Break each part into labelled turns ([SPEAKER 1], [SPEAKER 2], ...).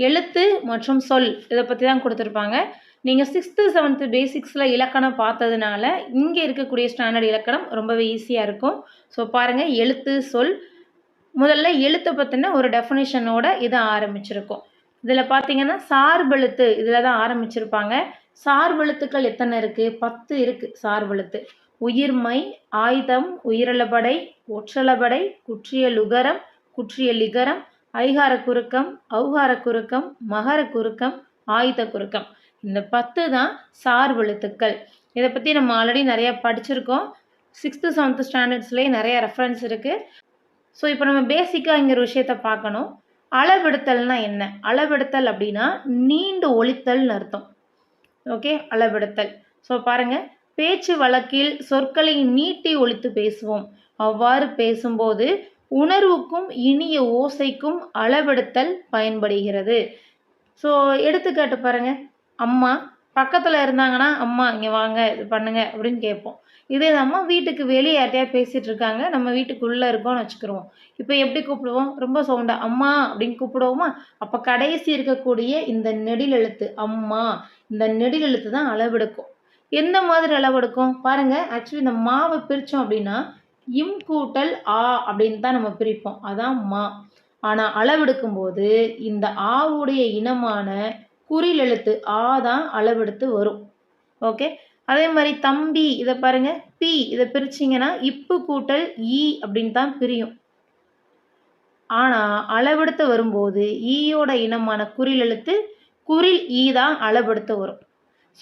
[SPEAKER 1] எழுத்து மற்றும் சொல் இதை பற்றி தான் கொடுத்துருப்பாங்க. நீங்கள் 6th 7th பேசிக்ஸில் இலக்கணம் பார்த்ததுனால இங்கே இருக்கக்கூடிய ஸ்டாண்டர்ட் இலக்கணம் ரொம்பவே ஈஸியாக இருக்கும். ஸோ பாருங்கள், எழுத்து சொல். முதல்ல எழுத்தை பற்றின ஒரு டெஃபினேஷனோட இதை ஆரம்பிச்சிருக்கோம். இதில் பார்த்தீங்கன்னா சார்பெழுத்து இதில் தான் ஆரம்பிச்சிருப்பாங்க. சார்பெழுத்துக்கள் எத்தனை இருக்குது? 10 இருக்குது சார்பெழுத்து. உயிர்மை, ஆயுதம், உயிரளபடை, ஒற்றளபடை, குற்றியலுகரம், குற்றியலிகரம், ஐகார குறுக்கம், ஔகார குறுக்கம், மகர குறுக்கம், ஆயுத குறுக்கம். இந்த 10 தான் சார்பெழுத்துக்கள். இதை பற்றி நம்ம ஆல்ரெடி நிறையா படிச்சிருக்கோம். 6th 7th ஸ்டாண்டர்ட்ஸ்லேயே நிறைய ரெஃபரன்ஸ் இருக்குது. ஸோ இப்போ நம்ம பேசிக்காக இங்கே ஒரு விஷயத்தை பார்க்கணும். அளவெடுத்தல்னா என்ன? அளவெடுத்தல் அப்படின்னா நீண்டு ஒலித்தல்னு அர்த்தம். ஓகே, அளவெடுத்தல். ஸோ பாருங்கள், பேச்சு வழக்கில் சொற்களை நீட்டி ஒலித்து பேசுவோம். அவ்வாறு பேசும்போது உணர்வுக்கும் இனிய ஓசைக்கும் அளவெடுத்தல் பயன்படுகிறது. ஸோ எடுத்துக்காட்டு பாருங்கள், அம்மா பக்கத்தில் இருந்தாங்கன்னா அம்மா இங்கே வாங்க இது பண்ணுங்க அப்படின்னு கேட்போம். இதே அம்மா வீட்டுக்கு வெளியே யார்ட்டையா பேசிகிட்டு இருக்காங்க, நம்ம வீட்டுக்குள்ளே இருக்கோம்னு வச்சுக்கிருவோம். இப்போ எப்படி கூப்பிடுவோம்? ரொம்ப சவுண்டாக அம்மா அப்படின்னு கூப்பிடுவோமா? அப்போ கடைசி இருக்கக்கூடிய இந்த நெடில் எழுத்து அம்மா, இந்த நெடில் எழுத்து தான் அளவெடுக்கும். எந்த மாதிரி அளவெடுக்கும் பாருங்கள். ஆக்சுவலி இந்த மாவை பிரித்தோம் அப்படின்னா இம் கூட்டல் ஆ அப்படின்னு தான் நம்ம பிரிப்போம். அதான் மா. ஆனால் அளவெடுக்கும் போது இந்த ஆவுடைய இனமான குறில் எழுத்து ஆ தான் அளவெடுத்து வரும். ஓகே, அதே மாதிரி தம்பி இதை பாருங்க, பி இதை பிரிச்சிங்கன்னா இப்பு கூட்டல் ஈ அப்படின்னு தான் பிரியும். ஆனால் அளவெடுத்து வரும்போது ஈயோட இனமான குறில் எழுத்து குறில் ஈ தான் அளவெடுத்து வரும்.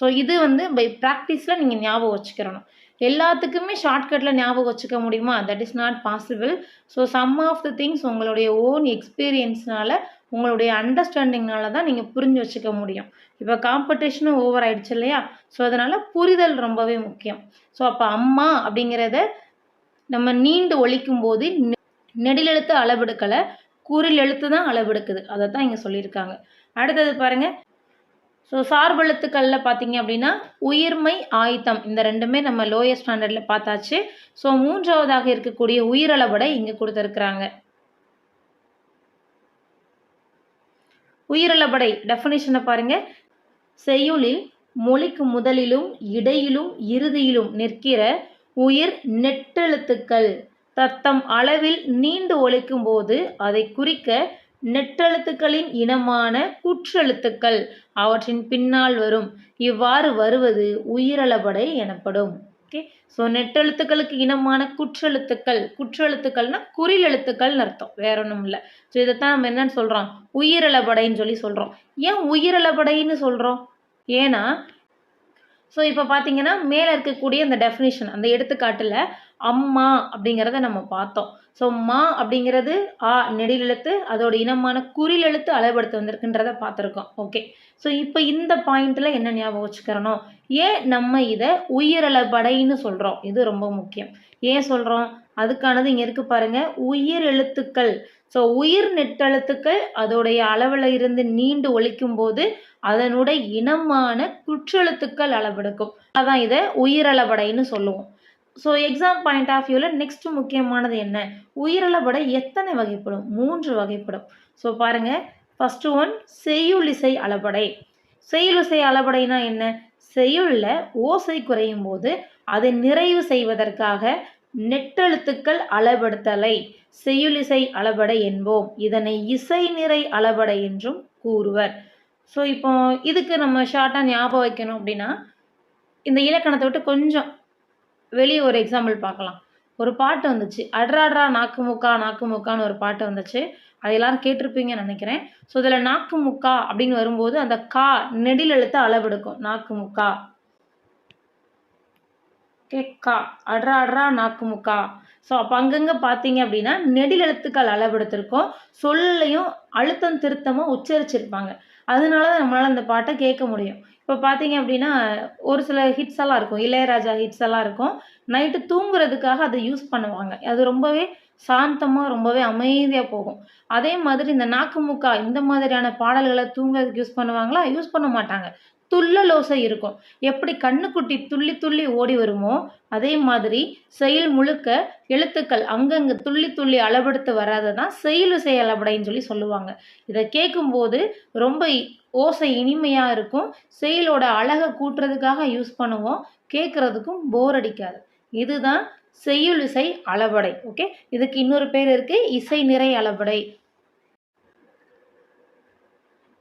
[SPEAKER 1] ஸோ இது பை ப்ராக்டிஸில் நீங்கள் ஞாபகம் வச்சுக்கிறணும். எல்லாத்துக்குமே ஷார்ட்கட்டில் ஞாபகம் வச்சுக்க முடியுமா? That is not possible. So some of the things உங்களுடைய ஓன் எக்ஸ்பீரியன்ஸ்னால, உங்களுடைய அண்டர்ஸ்டாண்டிங்னால தான் நீங்கள் புரிஞ்சு வச்சுக்க முடியும். இப்போ காம்படிஷனும் ஓவர் ஆயிடுச்சு இல்லையா? ஸோ அதனால் புரிதல் ரொம்பவே முக்கியம். ஸோ அப்போ அம்மா அப்படிங்கிறத நம்ம நீண்டு ஒலிக்கும் போது நெடிலெழுத்து அளவெடுக்கலை, குறில் எழுத்து தான் அளவெடுக்குது. அதை தான் இங்கே சொல்லியிருக்காங்க. அடுத்தது பாருங்கள். ஸோ சார்பெழுத்துக்களில் பார்த்தீங்க அப்படின்னா உயிர்மை, ஆயுத்தம் இந்த ரெண்டுமே நம்ம லோயர் ஸ்டாண்டர்டில் பார்த்தாச்சு. ஸோ மூன்றாவதாக இருக்கக்கூடிய உயிரளபடை இங்கே கொடுத்துருக்குறாங்க. உயிரளபடை டெஃபினிஷனை பாருங்கள். செய்யுளில் மொழிக்கு முதலிலும் இடையிலும் இறுதியிலும் நிற்கிற உயிர் நெட்டெழுத்துக்கள் தத்தம் அளவில் நீண்டு ஒலிக்கும் போது அதை குறிக்க நெட்டெழுத்துக்களின் இனமான குற்றெழுத்துக்கள் அவற்றின் பின்னால் வரும். இவ்வாறு வருவது உயிரளபடை எனப்படும். ஓகே, ஸோ நெட்டெழுத்துக்களுக்கு இனமான குற்றெழுத்துக்கள்னா குறில் எழுத்துக்கள்னு அர்த்தம், வேற ஒன்றும் இல்லை. ஸோ இதைத்தான் நம்ம என்னன்னு சொல்கிறோம்? உயிரளபடைன்னு சொல்லி சொல்கிறோம். ஏன் உயிரளபடைன்னு சொல்கிறோம்? ஏன்னா ஸோ இப்போ பார்த்தீங்கன்னா மேலே இருக்கக்கூடிய அந்த டெஃபினிஷன், அந்த எடுத்துக்காட்டில் அம்மா அப்படிங்கிறத நம்ம பார்த்தோம். ஸோ மா அப்படிங்கிறது ஆ நெடில் எழுத்து, அதோட இனமான குறில் எழுத்து அளவெடுத்து வந்திருக்குன்றதை பார்த்துருக்கோம். ஓகே, ஸோ இப்போ இந்த பாயிண்டில் என்ன ஞாபகம் வச்சுக்கிறணும்? ஏன் நம்ம இதை உயிரளபடைன்னு சொல்கிறோம்? இது ரொம்ப முக்கியம். ஏன் சொல்கிறோம்? அதுக்கானது இங்கே இருக்குது பாருங்கள். உயிர் எழுத்துக்கள். ஸோ உயிர் நெட்டெழுத்துக்கள் அதோடைய அளவில் இருந்து நீண்டு ஒலிக்கும் போது அதனுடைய இனமான குற்றெழுத்துக்கள் அளவெடுக்கும். அதான் இதை உயிரளபடைன்னு சொல்லுவோம். ஸோ எக்ஸாம் பாயிண்ட் ஆஃப் வியூவில் நெக்ஸ்ட் முக்கியமானது என்ன? உயிரளபடை எத்தனை வகைப்படும்? 3 வகைப்படும். ஸோ பாருங்கள், ஃபஸ்ட்டு ஒன் செய்யுளிசை அளபடை. செய்யுளிசை அளபடைனா என்ன? செய்யுளில் ஓசை குறையும் போது அதை நிறைவு செய்வதற்காக நெட்டெழுத்துக்கள் அளபெடுத்தலை செய்யுளிசை அளபடை என்போம். இதனை இசை நிறை அளபடை என்றும் கூறுவர். ஸோ இப்போ இதுக்கு நம்ம ஷார்ட்டாக ஞாபகம் வைக்கணும் அப்படின்னா இந்த இலக்கணத்தை விட்டு கொஞ்சம் வெளியே ஒரு எக்ஸாம்பிள் பார்க்கலாம். ஒரு பாட்டு வந்துச்சு, அட்ராட்ரா நாக்கு முக்கா நாக்கு முக்கான்னு ஒரு பாட்டு வந்துச்சு. அது எல்லாரும் கேட்டிருப்பீங்கன்னு நினைக்கிறேன். ஸோ இதில் நாக்கு முக்கா அப்படின்னு வரும்போது அந்த கா நெடில் எழுத்து அளவெடுக்கும். நாக்கு முக்கா, கா அட்ரா நாக்கு முக்கா. ஸோ அப்போ அங்கங்கே பார்த்தீங்க அப்படின்னா நெடில் எழுத்துக்கள் அளவெடுத்திருக்கோம். சொல்லையும் அழுத்தம் திருத்தமாக உச்சரிச்சிருப்பாங்க. அதனால தான் நம்மளால் அந்த பாட்டை கேட்க முடியும். இப்போ பார்த்தீங்க அப்படின்னா ஒரு சில ஹிட்ஸ் எல்லாம் இருக்கும், இளையராஜா ஹிட்ஸ் எல்லாம் இருக்கும். நைட்டு தூங்குறதுக்காக அதை யூஸ் பண்ணுவாங்க. அது ரொம்பவே சாந்தமாக ரொம்பவே அமைதியாக போகும். அதே மாதிரி இந்த நாக்கு முக்கா இந்த மாதிரியான பாடல்களை தூங்குறதுக்கு யூஸ் பண்ணுவாங்களா? யூஸ் பண்ண மாட்டாங்க. துள்ளலோசை இருக்கும். எப்படி கண்ணுக்குட்டி துள்ளி துள்ளி ஓடி வருமோ அதே மாதிரி செயல் முழுக்க எழுத்துக்கள் அங்கங்கே துள்ளி துள்ளி அளவெடுத்து வராதுதான் செய்யுளிசை அளபடைன்னு சொல்லுவாங்க. இதை கேட்கும்போது ரொம்ப ஓசை இனிமையாக இருக்கும். செயலோட அழகை கூட்டுறதுக்காக யூஸ் பண்ணுவோம். கேட்குறதுக்கும் போர் அடிக்காது. இதுதான் செய்யுளிசை அளபடை. ஓகே, இதுக்கு இன்னொரு பேர் இருக்குது, இசை நிறை அளபடை.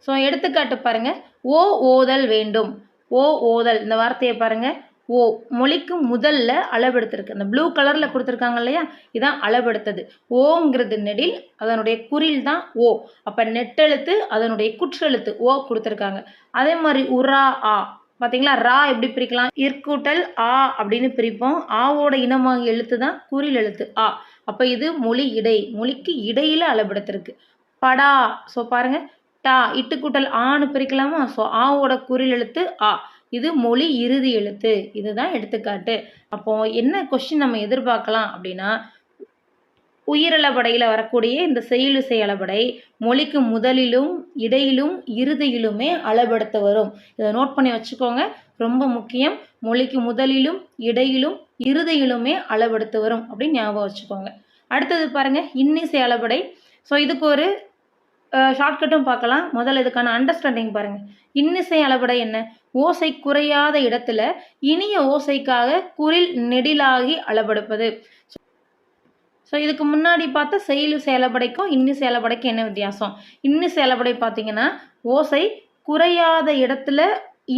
[SPEAKER 1] ஸோ எடுத்துக்காட்டு பாருங்க, ஓ ஓதல் வேண்டும். ஓ ஓதல் இந்த வார்த்தையை பாருங்க, ஓ மொழிக்கு முதல்ல அளவெடுத்திருக்கு. அந்த ப்ளூ கலரில் கொடுத்துருக்காங்க இல்லையா, இதான் அளவெடுத்தது. ஓங்கிறது நெடில், அதனுடைய குறில் தான் ஓ. அப்போ நெட்டெழுத்து, அதனுடைய குற்றெழுத்து ஓ கொடுத்துருக்காங்க. அதே மாதிரி உரா ஆ பார்த்தீங்களா, ரா எப்படி பிரிக்கலாம், இற்கூட்டல் ஆ அப்படின்னு பிரிப்போம். ஆவோட இனமாக எழுத்து தான் குறில் எழுத்து ஆ. அப்போ இது மொழி இடை, மொழிக்கு இடையில அளவெடுத்திருக்கு. படா, ஸோ பாருங்க, டா இட்டுக்கூட்டல் ஆன்னு பிரிக்கலாமா, ஸோ ஆவோட குறில் எழுத்து ஆ. இது மொழி இறுதி எழுத்து. இதுதான் எடுத்துக்காட்டு. அப்போ என்ன கொஸ்டின் நம்ம எதிர்பார்க்கலாம் அப்படின்னா, உயிரளபடையில் வரக்கூடிய இந்த செய்யுளிசை அளபடை மொழிக்கு முதலிலும் இடையிலும் இறுதியிலுமே அளபெடுத்த வரும். இதை நோட் பண்ணி வச்சுக்கோங்க, ரொம்ப முக்கியம். மொழிக்கு முதலிலும் இடையிலும் இறுதியிலுமே அளபெடுத்து வரும் அப்படின்னு ஞாபகம் வச்சுக்கோங்க. அடுத்தது பாருங்க, இன்னிசை அளபடை. ஸோ இதுக்கு ஒரு ஷார்ட்கட்டும் பார்க்கலாம். முதல்ல இதுக்கான அண்டர்ஸ்டாண்டிங் பாருங்கள். இன்னிசை அளபடை என்ன, ஓசை குறையாத இடத்துல இனிய ஓசைக்காக குறில் நெடிலாகி அளபெடுப்பது. ஸோ இதுக்கு முன்னாடி பார்த்த செய்யுளிசை அளபடைக்கும் இன்னிசை அளபடைக்கும் என்ன வித்தியாசம்? இன்னிசை அளபடை பார்த்தீங்கன்னா ஓசை குறையாத இடத்துல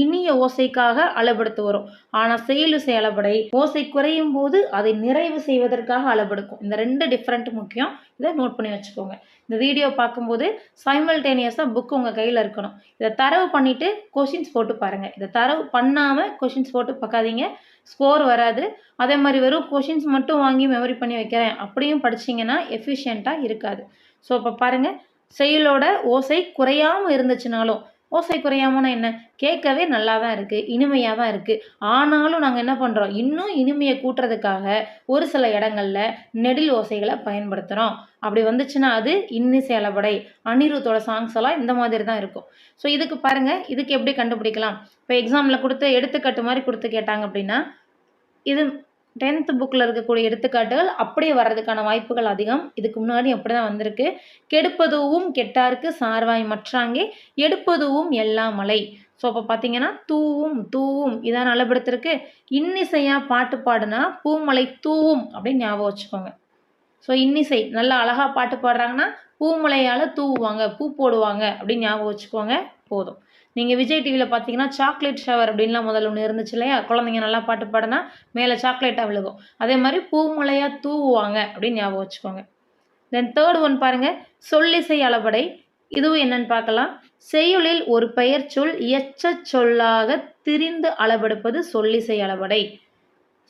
[SPEAKER 1] இனிய ஓசைக்காக அளபெடுத்து வரும். ஆனால் செய்யுளிசை அளபடை ஓசை குறையும் போது அதை நிறைவு செய்வதற்காக அளபெடுக்கும். இந்த ரெண்டு டிஃப்ரெண்ட் முக்கியம். இதை நோட் பண்ணி வச்சுக்கோங்க. இந்த வீடியோ பார்க்கும்போது சைமல்டேனியஸாக புக்கு உங்கள் கையில் இருக்கணும். இதை தரவு பண்ணிவிட்டு கொஷின்ஸ் போட்டு பாருங்கள். இதை தரவு பண்ணாமல் கொஷின்ஸ் போட்டு பார்க்காதீங்க, ஸ்கோர் வராது. அதே மாதிரி வெறும் கொஷின்ஸ் மட்டும் வாங்கி மெமரி பண்ணி வைக்கிறேன் அப்படியும் படிச்சிங்கன்னா எஃபிஷியண்ட்டாக இருக்காது. ஸோ இப்போ பாருங்கள், செயலோட ஓசை குறையாமல் இருந்துச்சுனாலும், ஓசை குறையாமனா என்ன, கேட்கவே நல்லா தான் இருக்குது, இனிமையாக தான் இருக்குது. ஆனாலும் நாங்கள் என்ன பண்ணுறோம், இன்னும் இனிமையை கூட்டுறதுக்காக ஒரு சில இடங்களில் நெடில் ஓசைகளை பயன்படுத்துகிறோம். அப்படி வந்துச்சுன்னா அது இன்னிசை அளபடை. அனிருத்தோட சாங்ஸ் எல்லாம் இந்த மாதிரி தான் இருக்கும். ஸோ இதுக்கு பாருங்கள், இதுக்கு எப்படி கண்டுபிடிக்கலாம். இப்போ எக்ஸாமில் கொடுத்து எடுத்துக்காட்டு மாதிரி கொடுத்து கேட்டாங்க அப்படின்னா, இது 10th புக்கில் இருக்கக்கூடிய எடுத்துக்காட்டுகள் அப்படியே வர்றதுக்கான வாய்ப்புகள் அதிகம். இதுக்கு முன்னாடி அப்படி தான் வந்திருக்கு. கெடுப்பதுவும் கெட்டாருக்கு சார்வாய் மற்றாங்கே எடுப்பதுவும் எல்லாம் மலை. ஸோ அப்போ பார்த்தீங்கன்னா தூவும் தூவும் இதான் அளபெடுத்திருக்கு. இன்னிசையாக பாட்டு பாடுனா பூமலை தூவும் அப்படின்னு ஞாபகம் வச்சுக்கோங்க. ஸோ இன்னிசை நல்லா அழகாக பாட்டு பாடுறாங்கன்னா பூமலையால் தூவுவாங்க, பூ போடுவாங்க அப்படின்னு ஞாபகம் வச்சுக்கோங்க, போதும். நீங்கள் விஜய் டிவியில் பார்த்தீங்கன்னா சாக்லேட் ஷவர் அப்படின்லாம் முதல்ல ஒன்று இருந்துச்சு இல்லையா, குழந்தைங்க நல்லா பாட்டு பாடினா மேலே சாக்லேட்டாக விழுகும். அதே மாதிரி பூமலையாக தூவுவாங்க அப்படின்னு ஞாபகம் வச்சுக்கோங்க. தென் தேர்ட் ஒன் பாருங்கள், சொல்லிசை அளபடை. இதுவும் என்னன்னு பார்க்கலாம். செய்யுளில் ஒரு பெயர் சொல் எச்ச சொல்லாக திரிந்து அளபெடுப்பது சொல்லிசை அளபடை.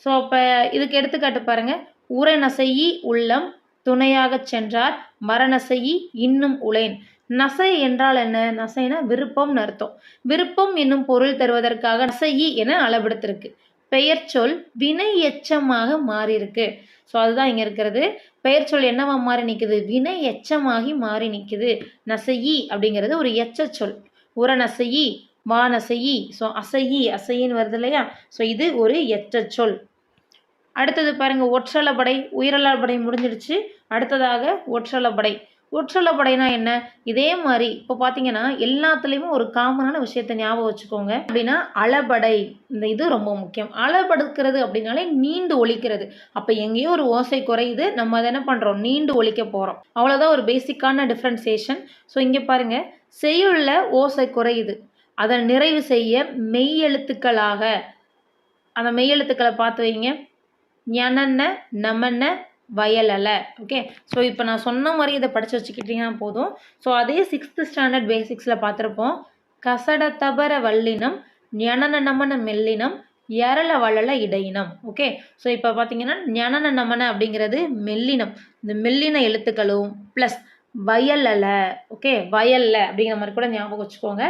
[SPEAKER 1] ஸோ அப்போ இதுக்கு எடுத்துக்காட்டு பாருங்கள். உரநசையி உள்ளம் துணையாக சென்றார், மரணசையி இன்னும் உளேன். நசை என்றால் என்ன, நசைனா விருப்பம்னு அர்த்தம். விருப்பம் என்னும் பொருள் தருவதற்காக நசையி என அளபெடுத்திருக்கு. பெயர் சொல் வினை எச்சமாக மாறியிருக்கு. ஸோ அதுதான் இங்கே இருக்கிறது. பெயர் சொல் என்னவா மாறி நிற்குது, வினை எச்சமாகி மாறி நிற்குது. நசையி அப்படிங்கிறது ஒரு எச்ச சொல். உரநசையி வானசையி, ஸோ அசையி அசையின்னு வருது இல்லையா, ஸோ இது ஒரு எச்ச சொல். அடுத்தது பாருங்கள், ஒற்றளபடை. உயிரளபடை முடிஞ்சிடுச்சு. அடுத்ததாக ஒற்றளபடை. ஒற்றளபடைனா என்ன, இதே மாதிரி இப்போ பார்த்தீங்கன்னா எல்லாத்துலேயுமே ஒரு காமனான விஷயத்தை ஞாபகம் வச்சுக்கோங்க. அப்படின்னா அளபடை, இந்த இது ரொம்ப முக்கியம். அளபடுக்கிறது அப்படின்னாலே நீண்டு ஒலிக்கிறது. அப்போ எங்கேயோ ஒரு ஓசை குறையுது, நம்ம அதை என்ன பண்ணுறோம், நீண்டு ஒலிக்க போகிறோம். அவ்வளோதான் ஒரு பேசிக்கான டிஃப்ரென்சியேஷன். ஸோ இங்கே பாருங்கள், செய்யுள்ள ஓசை குறையுது, அதை நிறைவு செய்ய மெய்யெழுத்துக்களாக, அந்த மெய்யெழுத்துக்களை பார்த்து வைங்க. ஞனன்ன நமன்ன வயலல. ஓகே, ஸோ இப்போ நான் சொன்ன மாதிரி இதை படித்து வச்சுக்கிட்டிங்கன்னா போதும். ஸோ அதே 6th ஸ்டாண்டர்ட் பேசிக்ஸில் பார்த்துருப்போம். கசட தபர வல்லினம், ஞனன நமன மெல்லினம், எரள வளல இடையினம். ஓகே, ஸோ இப்போ பார்த்தீங்கன்னா ஞனன நமன அப்படிங்கிறது மெல்லினம். இந்த மெல்லின எழுத்துக்களும் ப்ளஸ் வயலல, ஓகே வயல்ல அப்படிங்கிற மாதிரி கூட ஞாபகம் வச்சுக்கோங்க.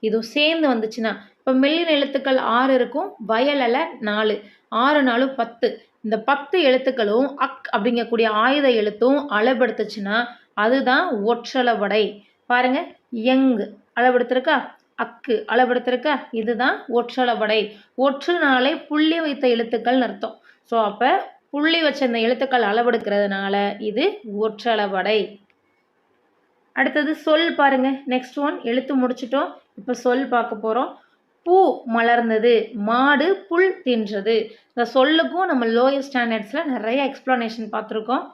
[SPEAKER 1] இதுவும் சேர்ந்து வந்துச்சுன்னா, இப்போ மெல்லின எழுத்துக்கள் 6 இருக்கும், வயலல 4, 6 4 10. இந்த 10 எழுத்துக்களும் அக் அப்படிங்கக்கூடிய ஆயுத எழுத்தும் அளபெடுத்துச்சுன்னா அதுதான் ஒற்றளபடை. பாருங்க, யங் அளபெடுத்திருக்கா, அக்கு அளபெடுத்திருக்கா, இதுதான் ஒற்றளபடை. ஒற்றுனாலே புள்ளி வைத்த எழுத்துக்கள் அர்த்தம். ஸோ அப்போ புள்ளி வச்ச இந்த எழுத்துக்கள் அளவெடுக்கிறதுனால இது ஒற்றளபடை. அடுத்தது சொல் பாருங்க. நெக்ஸ்ட் ஒன் எழுத்து முடிச்சிட்டோம். இப்போ சொல் பார்க்க போகிறோம். பூ மலர்ந்தது, மாடு புல் தின்றது. இந்த சொல்லுக்கும் நம்ம லோயர் ஸ்டாண்டர்ட்ஸில் நிறைய எக்ஸ்ப்ளனேஷன் பார்த்துருக்கோம்.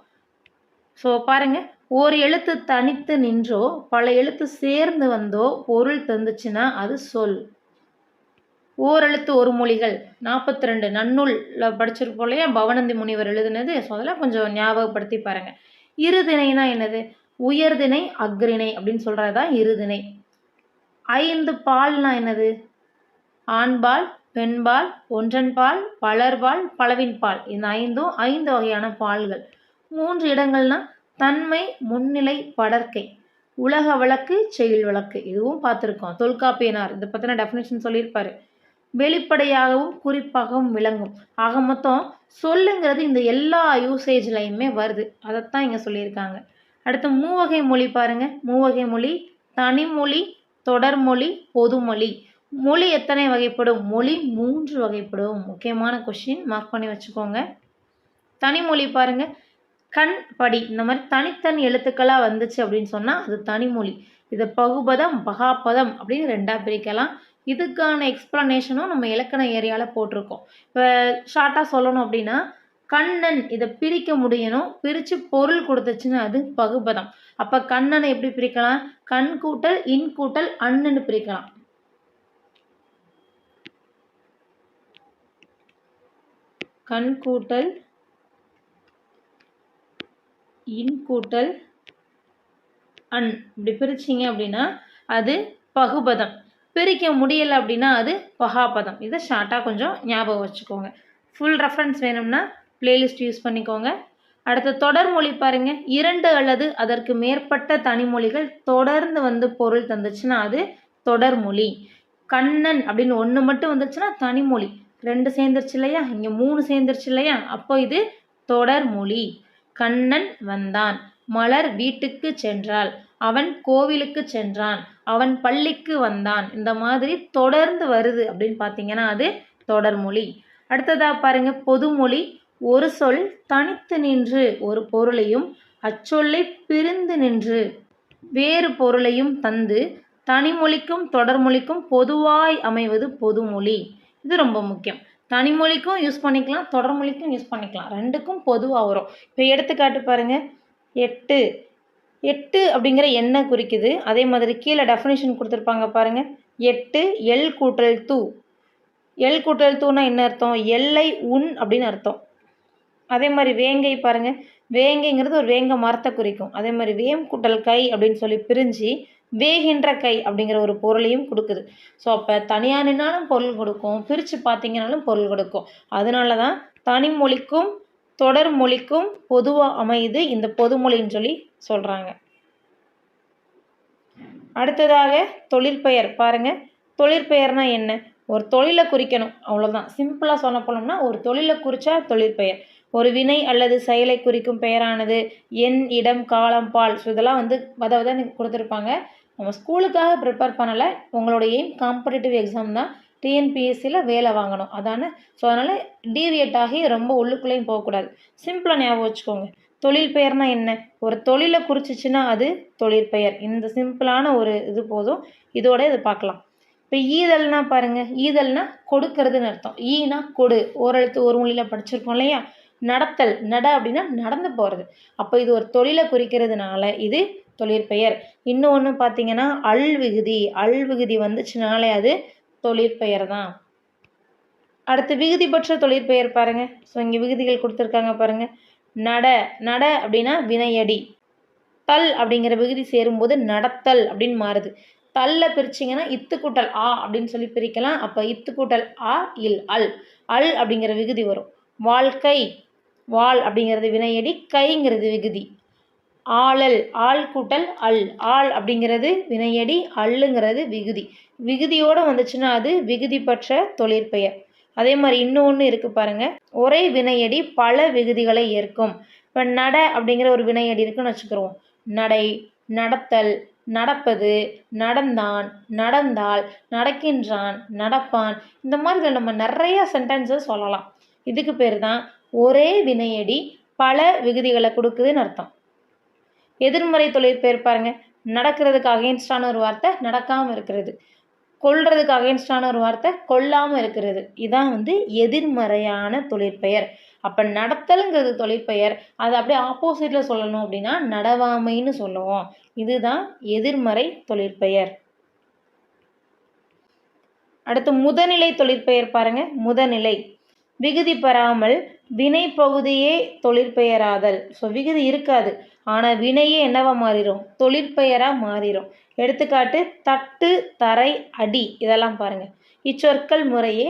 [SPEAKER 1] ஸோ பாருங்க, ஒரு எழுத்து தனித்து நின்றோ பல எழுத்து சேர்ந்து வந்தோ பொருள் தந்துச்சுன்னா அது சொல். ஓரெழுத்து ஒரு மொழிகள் 42 நன்னூலில் படிச்சிருப்போம் இல்லையா, பவனந்தி முனிவர் எழுதுனது. ஸோ அதெல்லாம் கொஞ்சம் ஞாபகப்படுத்தி பாருங்க. இருதிணைனா என்னது? உயர்திணை அக்ரிணை அப்படின்னு சொல்கிறதான் இருதிணை. 5 பால்னா என்னது? ஆண்பால், பெண்பால், ஒன்றன்பால், பலர்பால், பலவின்பால். இந்த 5ம் 5 வகையான பால்கள். 3 இடங்கள்னா தன்மை, முன்னிலை, படர்க்கை. உலக வழக்கு, செயல் வழக்கு. இதுவும் பார்த்துருக்கோம். தொல்காப்பியனார் இதை பற்றின டெஃபினேஷன் சொல்லியிருப்பாரு. வெளிப்படையாகவும் குறிப்பாகவும் விளங்கும். ஆக மொத்தம் சொல்லுங்கிறது இந்த எல்லா யூசேஜ்லையுமே வருது. அதைத்தான் இங்கே சொல்லியிருக்காங்க. அடுத்து மூவகை மொழி பாருங்க. மூவகை மொழி தனிமொழி, தொடர்மொழி, பொதுமொழி. மொழி எத்தனை வகைப்படும்? மொழி 3 வகைப்படும். முக்கியமான கொஸ்டின், மார்க் பண்ணி வச்சுக்கோங்க. தனிமொழி பாருங்க, கண், படி இந்த மாதிரி தனித்தனி எழுத்துக்களாக வந்துச்சு அப்படின்னு சொன்னால் அது தனிமொழி. இதை பகுபதம், பகாபதம் அப்படின்னு 2ஆக பிரிக்கலாம். இதுக்கான எக்ஸ்ப்ளனேஷனும் நம்ம இலக்கண ஏரியாவில் போட்டிருக்கோம். இப்போ ஷார்ட்டாக சொல்லணும் அப்படின்னா, கண்ணன் இதை பிரிக்க முடியணும், பிரித்து பொருள் கொடுத்துச்சுன்னா அது பகுபதம். அப்போ கண்ணனை எப்படி பிரிக்கலாம்? கண் கூட்டல் இன் கூட்டல் அண்ணுன்னு பிரிக்கலாம். கண் கூட்டல் இன் கூட்டல் அன் இப்படி பிரிச்சிங்க அப்படின்னா அது பகுபதம். பிரிக்க முடியலை அப்படின்னா அது பகாபதம். இதை ஷார்ட்டாக கொஞ்சம் ஞாபகம் வச்சுக்கோங்க. ஃபுல் ரெஃபரன்ஸ் வேணும்னா பிளேலிஸ்ட் யூஸ் பண்ணிக்கோங்க. அடுத்து தொடர்மொழி பாருங்க. 2 அல்லது அதற்கு மேற்பட்ட தனிமொழிகள் தொடர்ந்து வந்து பொருள் தந்துச்சுன்னா அது தொடர்மொழி. கண்ணன் அப்படின்னு 1 மட்டும் வந்துச்சுன்னா தனிமொழி. 2 சேர்ந்துருச்சு இல்லையா, இங்கே 3 சேர்ந்துருச்சு இல்லையா, அப்போ இது தொடர்மொழி. கண்ணன் வந்தான், மலர் வீட்டுக்கு சென்றாள், அவன் கோவிலுக்கு சென்றான், அவன் பள்ளிக்கு வந்தான். இந்த மாதிரி தொடர்ந்து வருது அப்படின்னு பார்த்தீங்கன்னா அது தொடர்மொழி. அடுத்ததா பாருங்க பொதுமொழி. ஒரு சொல் தனித்து நின்று ஒரு பொருளையும் அச்சொல்லை பிரிந்து நின்று வேறு பொருளையும் தந்து தனிமொழிக்கும் தொடர்மொழிக்கும் பொதுவாய் அமைவது பொதுமொழி. இது ரொம்ப முக்கியம். தனிமொழிக்கும் யூஸ் பண்ணிக்கலாம், தொடர்மொழிக்கும் யூஸ் பண்ணிக்கலாம், 2க்கும் பொதுவாக வரும். இப்போ எடுத்துக்காட்டு பாருங்க. 8 8 அப்படிங்கிற எண்ணை குறிக்குது. அதே மாதிரி கீழே டெஃபினேஷன் கொடுத்துருப்பாங்க பாருங்க. 8 எல் கூட்டல் தூ. எல் கூட்டல் தூனா என்ன அர்த்தம்? எல்லை உன் அப்படின்னு அர்த்தம். அதே மாதிரி வேங்கை பாருங்க. வேங்கைங்கிறது ஒரு வேங்க மரத்தை குறிக்கும். அதே மாதிரி வேம் கூட்டல் கை அப்படின்னு சொல்லி பிரிஞ்சு வேகின்ற கை அப்படிங்கிற ஒரு பொருளையும் கொடுக்குது. ஸோ அப்போ தனியாக நின்னாலும் பொருள் கொடுக்கும், பிரித்து பார்த்தீங்கன்னாலும் பொருள் கொடுக்கும். அதனால தான் தனிமொழிக்கும் தொடர்மொழிக்கும் பொதுவாக அமையுது இந்த பொதுமொழின்னு சொல்லி சொல்கிறாங்க. அடுத்ததாக தொழிற்பெயர் பாருங்க. தொழிற்பெயர்னா என்ன? ஒரு தொழிலை குறிக்கணும், அவ்வளோதான். சிம்பிளாக சொல்ல போனோம்னா ஒரு தொழிலை குறித்தா தொழிற்பெயர். ஒரு வினை அல்லது செயலை குறிக்கும் பெயரானது எண், இடம், காலம், பால். ஸோ இதெல்லாம் வந்து கொடுத்துருப்பாங்க. நம்ம ஸ்கூலுக்காக ப்ரிப்பேர் பண்ணலை, உங்களோட எய்ம் காம்படிட்டிவ் எக்ஸாம் தான், டிஎன்பிஎஸ்சியில் வேலை வாங்கணும் அதானே. ஸோ அதனால் டீவியேட் ஆகி ரொம்ப உள்ளுக்குள்ளேயும் போகக்கூடாது. சிம்பிளாக ஞாபகம் வச்சுக்கோங்க. தொழில் பெயர்னா என்ன? ஒரு தொழிலை குறிச்சிச்சுன்னா அது தொழிற்பெயர். இந்த சிம்பிளான ஒரு இது போதும். இதோட இது பார்க்கலாம். இப்போ ஈதல்னா பாருங்க. ஈதல்னா கொடுக்கறதுன்னு அர்த்தம். ஈனா கொடு, ஓரெழுத்து ஒரு மொழியில் படிச்சிருக்கோம் இல்லையா. நடத்தல், நட அப்படின்னா நடந்து போகிறது. அப்போ இது ஒரு தொழிலை குறிக்கிறதுனால இது தொழிற்பெயர். இன்னொன்று பார்த்தீங்கன்னா அல் விகுதி. அல் விகுதி வந்துச்சுனாலே அது தொழிற்பெயர் தான். அடுத்து விகுதி பெற்ற தொழிற்பெயர் பாருங்க. ஸோ இங்கே விகுதிகள் கொடுத்துருக்காங்க பாருங்க. நட, நட அப்படின்னா வினையடி. தல் அப்படிங்கிற விகுதி சேரும்போது நடத்தல் அப்படின்னு மாறுது. தல்ல பிரிச்சிங்கன்னா இத்து கூட்டல் ஆ அப்படின்னு சொல்லி பிரிக்கலாம். அப்போ இத்து கூட்டல் ஆ இல் அல். அல் அப்படிங்கிற விகுதி வரும். வாழ்க்கை, வாள் அப்படிங்கிறது வினையடி, கைங்கிறது விகுதி. ஆளல், ஆள் கூட்டல் அல். ஆள் அப்படிங்கிறது வினையடி, அல்லுங்கிறது விகுதி. விகுதியோடு வந்துச்சுன்னா அது விகுதி பெற்ற தொழிற்பெயர். அதே மாதிரி இன்னொன்று இருக்குது பாருங்கள். ஒரே வினையடி பல விகுதிகளை ஏற்கும். இப்போ நட அப்படிங்கிற ஒரு வினையடி இருக்குன்னு வச்சுக்கிறோம். நடை, நடத்தல், நடப்பது, நடந்தான், நடந்தாள், நடக்கின்றான், நடப்பான். இந்த மாதிரி நம்ம நிறைய சென்டென்சஸ் சொல்லலாம். இதுக்கு பேர் தான் ஒரே வினையடி பல விகுதிகளை கொடுக்குதுன்னு அர்த்தம். எதிர்மறை தொழிற்பெயர் பாருங்க, நடக்கிறதுக்கு அகெயின்ஸ்டான ஒரு வார்த்தை நடக்காமல் இருக்கிறது, கொல்றதுக்கு அகெயின்ஸ்டான ஒரு வார்த்தை கொல்லாமல் இருக்கிறது. இதான் எதிர்மறையான தொழிற்பெயர். அப்போ நடத்தலுங்கிறது தொழிற்பெயர், அது அப்படியே ஆப்போசிட்டில் சொல்லணும் அப்படின்னா நடவாமைன்னு சொல்லுவோம். இதுதான் எதிர்மறை தொழிற்பெயர். அடுத்து முதநிலை தொழிற்பெயர் பாருங்க. முதநிலை விகுதி பெறாமல் வினை பகுதியே தொழிற்பெயராதல். ஸோ விகுதி இருக்காது, ஆனால் வினையே என்னவா மாறிடும், தொழிற்பெயராக மாறிடும். எடுத்துக்காட்டு தட்டு, தரை, அடி. இதெல்லாம் பாருங்கள். இச்சொற்கள் முறையே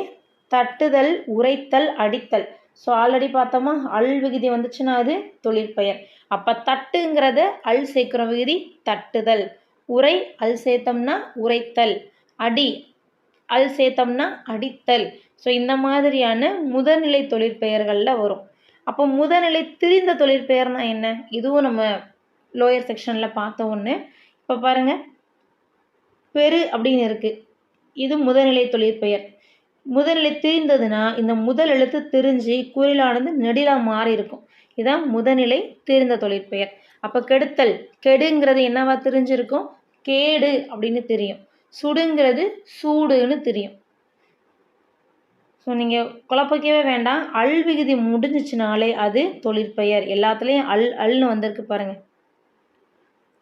[SPEAKER 1] தட்டுதல், உரைத்தல், அடித்தல். ஸோ ஆல்ரெடி பார்த்தோமா, அல் விகுதி வந்துச்சுன்னா அது தொழிற்பெயர். அப்போ தட்டுங்கிறத அல் சேர்க்குற விகுதி தட்டுதல், உரை அல் சேர்த்தோம்னா உரைத்தல், அடி அல் சேர்த்தோம்னா அடித்தல். ஸோ இந்த மாதிரியான முதல்நிலை தொழிற்பெயர்களில் வரும். அப்போ முதல்நிலை திரிந்த தொழிற்பெயர்னா என்ன, இதுவும் நம்ம லோயர் செக்ஷனில் பார்த்த ஒன்று. இப்போ பாருங்கள், பெரு அப்படின்னு இருக்குது, இது முதல்நிலை தொழிற்பெயர். முதல்நிலை திரிந்ததுன்னா இந்த முதல் எழுத்து திரிஞ்சு குறிலானது நெடிலாக மாறி இருக்கும். இதுதான் முதல்நிலை திரிந்த தொழிற்பெயர். அப்போ கெடுத்தல், கெடுங்கிறது என்னவா தெரிஞ்சிருக்கும், கேடு அப்படின்னு தெரியும். சுடுங்கிறது சூடுன்னு தெரியும். ஸோ நீங்கள் குழப்பிக்கவே வேண்டாம், அல் விகுதி முடிஞ்சிச்சுனாலே அது தொழிற்பெயர். எல்லாத்துலேயும் அல் அல்னு வந்திருக்கு பாருங்கள்.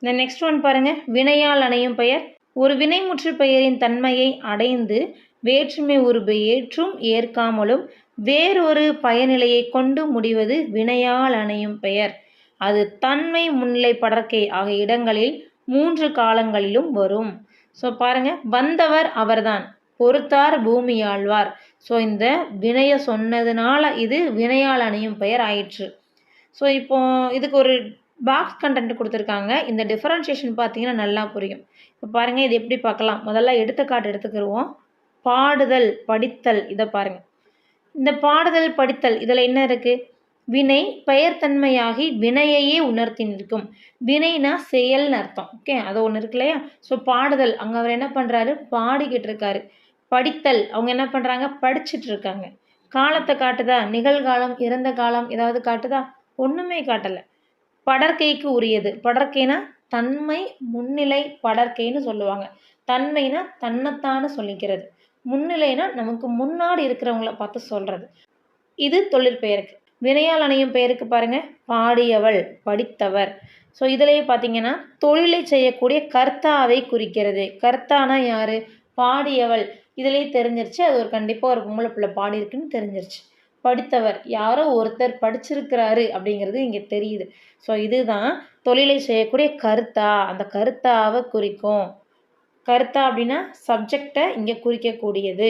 [SPEAKER 1] இந்த நெக்ஸ்ட் ஒன் பாருங்கள், வினையால் அணையும் பெயர். ஒரு வினைமுற்று பெயரின் தன்மையை அடைந்து வேற்றுமை உருபு ஏற்றும் ஏற்காமலும் வேறொரு பயனிலையை கொண்டு முடிவது வினையால் அணையும் பெயர். அது தன்மை, முன்னிலை, படர்க்கை ஆகிய இடங்களில் 3 காலங்களிலும் வரும். ஸோ பாருங்க, வந்தவர் அவர்தான், பொறுத்தார் பூமியாழ்வார். ஸோ இந்த வினையை சொன்னதுனால இது வினையால் அணையும் பெயர் ஆயிற்று. ஸோ இப்போ இதுக்கு ஒரு பாக்ஸ் கண்டென்ட் கொடுத்துருக்காங்க. இந்த டிஃபரன்ஷியேஷன் பார்த்தீங்கன்னா நல்லா புரியும். இப்போ பாருங்கள், இது எப்படி பார்க்கலாம். முதல்ல எடுத்துக்காட்டு எடுத்துக்கிடுவோம். பாடுதல், படித்தல். இதை பாருங்கள். இந்த பாடுதல், படித்தல் இதில் என்ன இருக்குது, வினை பெயர்த்தன்மையாகி வினையையே உணர்த்தி நிற்கும். வினைனா செயல்னு அர்த்தம். ஓகே, அது ஒன்று இருக்கு இல்லையா. ஸோ பாடுதல், அங்கே அவர் என்ன பண்ணுறாரு, பாடிக்கிட்டு இருக்காரு. படித்தல், அவங்க என்ன பண்ணுறாங்க, படிச்சுட்டு இருக்காங்க. காலத்தை காட்டுதா, நிகழ்காலம், இறந்த காலம் ஏதாவது காட்டுதா, ஒன்றுமே காட்டலை. படர்க்கைக்கு உரியது. படர்க்கைனா தன்மை, முன்னிலை, படர்க்கைன்னு சொல்லுவாங்க. தன்மைனா தன்னைத்தானு சொல்லிக்கிறது, முன்னிலைனா நமக்கு முன்னாடி இருக்கிறவங்கள பார்த்து சொல்கிறது. இது தொழிற்பெயருக்கு. வினையால் அணையும் பெயருக்கு பாருங்க, பாடியவள், படித்தவர். ஸோ இதிலேயே பார்த்தீங்கன்னா தொழிலை செய்யக்கூடிய கர்த்தாவை குறிக்கிறது. கர்த்தானா யாரு, பாடியவள். இதிலேயே தெரிஞ்சிருச்சு, அது ஒரு கண்டிப்பாக ஒரு பொம்பளை பிள்ளை பாடியிருக்குன்னு தெரிஞ்சிருச்சு. படித்தவர், யாரோ ஒருத்தர் படிச்சிருக்கிறாரு அப்படிங்கிறது இங்கே தெரியுது. ஸோ இதுதான் தொழிலை செய்யக்கூடிய கர்த்தா, அந்த கர்த்தாவை குறிக்கும். கர்த்தா அப்படின்னா சப்ஜெக்டை இங்கே குறிக்கக்கூடியது.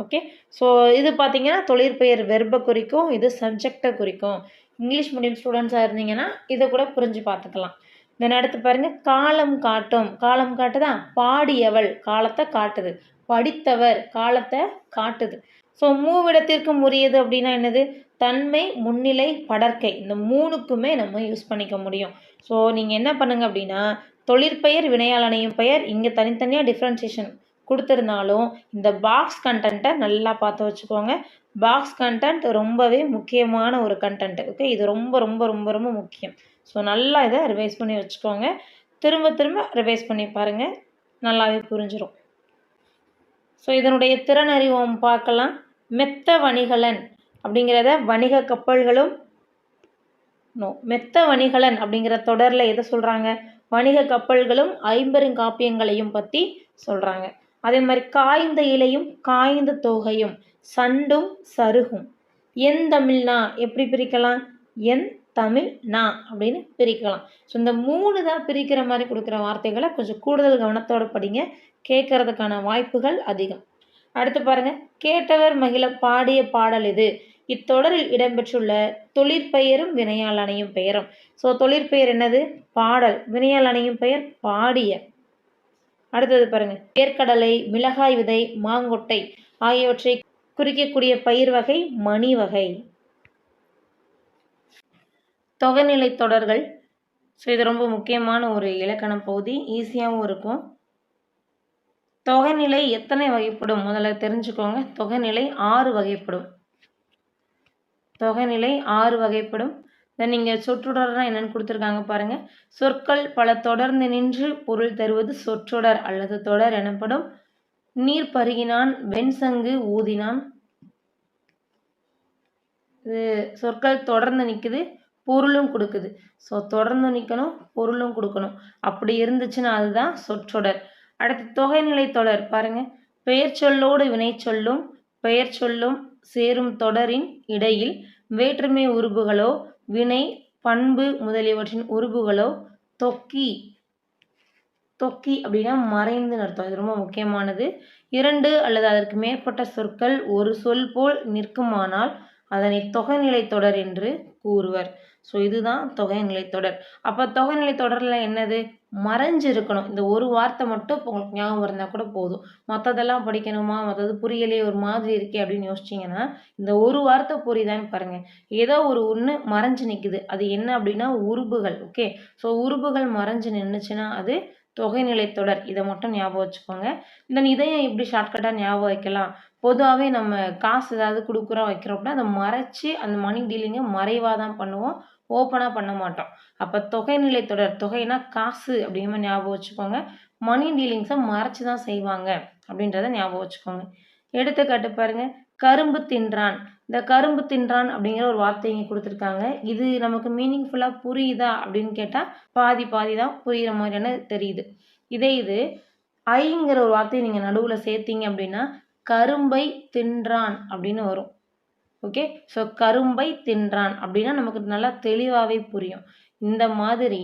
[SPEAKER 1] ஓகே, ஸோ இது பார்த்தீங்கன்னா தொழிற்பெயர் வெர்பை குறிக்கும், இது சப்ஜெக்டை குறிக்கும். இங்கிலீஷ் மீடியம் ஸ்டூடெண்ட்ஸாக இருந்தீங்கன்னா இதை கூட புரிஞ்சு பார்த்துக்கலாம். தென் அடுத்து பாருங்கள், காலம் காட்டும். காலம் காட்டுதா, பாடியவள் காலத்தை காட்டுது, படித்தவர் காலத்தை காட்டுது. ஸோ மூவிடத்திற்கும் உரியது அப்படின்னா என்னது, தன்மை, முன்னிலை, படர்க்கை. இந்த 3க்குமே நம்ம யூஸ் பண்ணிக்க முடியும். ஸோ நீங்கள் என்ன பண்ணுங்க அப்படின்னா, தொழிற்பெயர், வினையால் அணையும் பெயர் இங்கே தனித்தனியாக டிஃப்ரென்சியேஷன் கொடுத்துருந்தாலும் இந்த பாக்ஸ் கண்டென்ட்டை நல்லா பார்த்து வச்சுக்கோங்க. பாக்ஸ் கண்டென்ட் ரொம்பவே முக்கியமான ஒரு கண்டென்ட். ஓகே, இது ரொம்ப ரொம்ப ரொம்ப ரொம்ப முக்கியம். ஸோ நல்லா இதை ரிவைஸ் பண்ணி வச்சுக்கோங்க. திரும்ப திரும்ப ரிவைஸ் பண்ணி பாருங்கள், நல்லாவே புரிஞ்சிடும். ஸோ இதனுடைய திறன் அறிவோம் பார்க்கலாம். மெத்த வணிகலன் அப்படிங்கிறத வணிக கப்பல்களும் மெத்த வணிகலன் அப்படிங்கிற தொடரில் எதை சொல்கிறாங்க, வணிக கப்பல்களும் ஐம்பெருங்காப்பியங்களையும் பற்றி சொல்கிறாங்க. அதே மாதிரி காய்ந்த இலையும் காய்ந்த தொகையும் சண்டும் சருகும். என் தமிழ்னா எப்படி பிரிக்கலாம், என் தமிழ் நா அப்படின்னு பிரிக்கலாம். ஸோ இந்த 3 தான் பிரிக்கிற மாதிரி கொடுக்குற வார்த்தைகளை கொஞ்சம் கூடுதல் கவனத்தோடு படிங்க, கேட்கறதுக்கான வாய்ப்புகள் அதிகம். அடுத்து பாருங்க, கேட்டவர் மகிழ பாடிய பாடல் இது. இத்தொடரில் இடம்பெற்றுள்ள தொழிற்பெயரும் வினையால் அணையும் பெயரும். ஸோ தொழிற்பெயர் என்னது, பாடல். வினையால் அணையும் பெயர் பாடிய. அடுத்தது பாருங்க, வேர்க்கடலை, மிளகாய் விதை, மாங்கொட்டை ஆகியவற்றை குறிக்கக்கூடிய பயிர் வகை மணி வகை. தொகைநிலை தொடர்கள். ஸோ இது ரொம்ப முக்கியமான ஒரு இலக்கண பகுதி, ஈஸியாகவும் இருக்கும். தொகைநிலை எத்தனை வகைப்படும் முதல்ல தெரிஞ்சுக்கோங்க. தொகைநிலை 6 வகைப்படும். தொகைநிலை 6 வகைப்படும். தென் நீங்க சொற்றொடர்னா என்னன்னு கொடுத்துருக்காங்க பாருங்க. சொற்கள் பல தொடர்ந்து நின்று பொருள் தருவது சொற்றொடர் அல்லது தொடர் எனப்படும். நீர் பருகினான், வெண்சங்கு ஊதினான். இது சொற்கள் தொடர்ந்து நிற்குது, பொருளும் கொடுக்குது. ஸோ தொடர்ந்து நிற்கணும், பொருளும் கொடுக்கணும். அப்படி இருந்துச்சுன்னா அதுதான் சொற்றொடர். அடுத்து தொகைநிலை தொடர் பாருங்க. பெயர் சொல்லோடு வினை சொல்லும் பெயர் சொல்லும் சேரும் தொடரின் இடையில் வேற்றுமை உருபுகளோ வினை பண்பு முதலியவற்றின் உருபுகளோ தொக்கி தொக்கி அப்படின்னா மறைந்துன்னு அர்த்தம். இது ரொம்ப முக்கியமானது. 2 அல்லது அதற்கு மேற்பட்ட சொற்கள் ஒரு சொல் போல் நிற்குமானால் அதனை தொகைநிலை தொடர் என்று கூறுவர். ஸோ இதுதான் தொகைநிலை தொடர். அப்போ தொகைநிலை தொடரில் என்னது? மறைஞ்சு இருக்கணும். இந்த ஒரு வார்த்தை மட்டும் இப்போ உங்களுக்கு ஞாபகம் இருந்தால் கூட போதும். மற்றதெல்லாம் படிக்கணுமா, மற்றது புரியலையே, ஒரு மாதிரி இருக்கே அப்படின்னு யோசிச்சிங்கன்னா இந்த ஒரு வார்த்தை புரியுதான்னு பாருங்கள். ஏதோ ஒன்று மறைஞ்சு நிற்குது. அது என்ன அப்படின்னா உருபுகள். ஓகே, ஸோ உருபுகள் மறைஞ்சு நின்றுச்சுன்னா அது தொகைநிலை தொடர். இதை மட்டும் ஞாபகம் வச்சுக்கோங்க. இதையும் எப்படி ஷார்ட்கட்டாக ஞாபகம் வைக்கலாம்? பொதுவாகவே நம்ம காசு ஏதாவது கொடுக்குறோம் வைக்கிறோம் அப்படின்னா அதை மறைச்சி அந்த மணி டீலிங்கை மறைவாக தான் பண்ணுவோம், ஓப்பனாக பண்ண மாட்டோம். அப்போ தொகைநிலை தொடர், தொகைனா காசு அப்படிங்கிற ஞாபகம் வச்சுக்கோங்க. மணி டீலிங்ஸை மறைச்சி தான் செய்வாங்க அப்படின்றத ஞாபகம் வச்சுக்கோங்க. எடுத்துக்காட்டு பாருங்க. கரும்பு தின்றான். இந்த கரும்பு தின்றான் அப்படிங்கிற ஒரு வார்த்தை இங்கே கொடுத்துருக்காங்க. இது நமக்கு மீனிங்ஃபுல்லாக புரியுதா அப்படின்னு கேட்டால் பாதி பாதி தான் புரிகிற மாதிரியான தெரியுது. இது ஐங்கிற ஒரு வார்த்தையை நீங்கள் நடுவில் சேர்த்தீங்க அப்படின்னா கரும்பை தின்றான் அப்படின்னு வரும். ஓகே, ஸோ கரும்பை தின்றான் அப்படின்னா நமக்கு நல்லா தெளிவாகவே புரியும். இந்த மாதிரி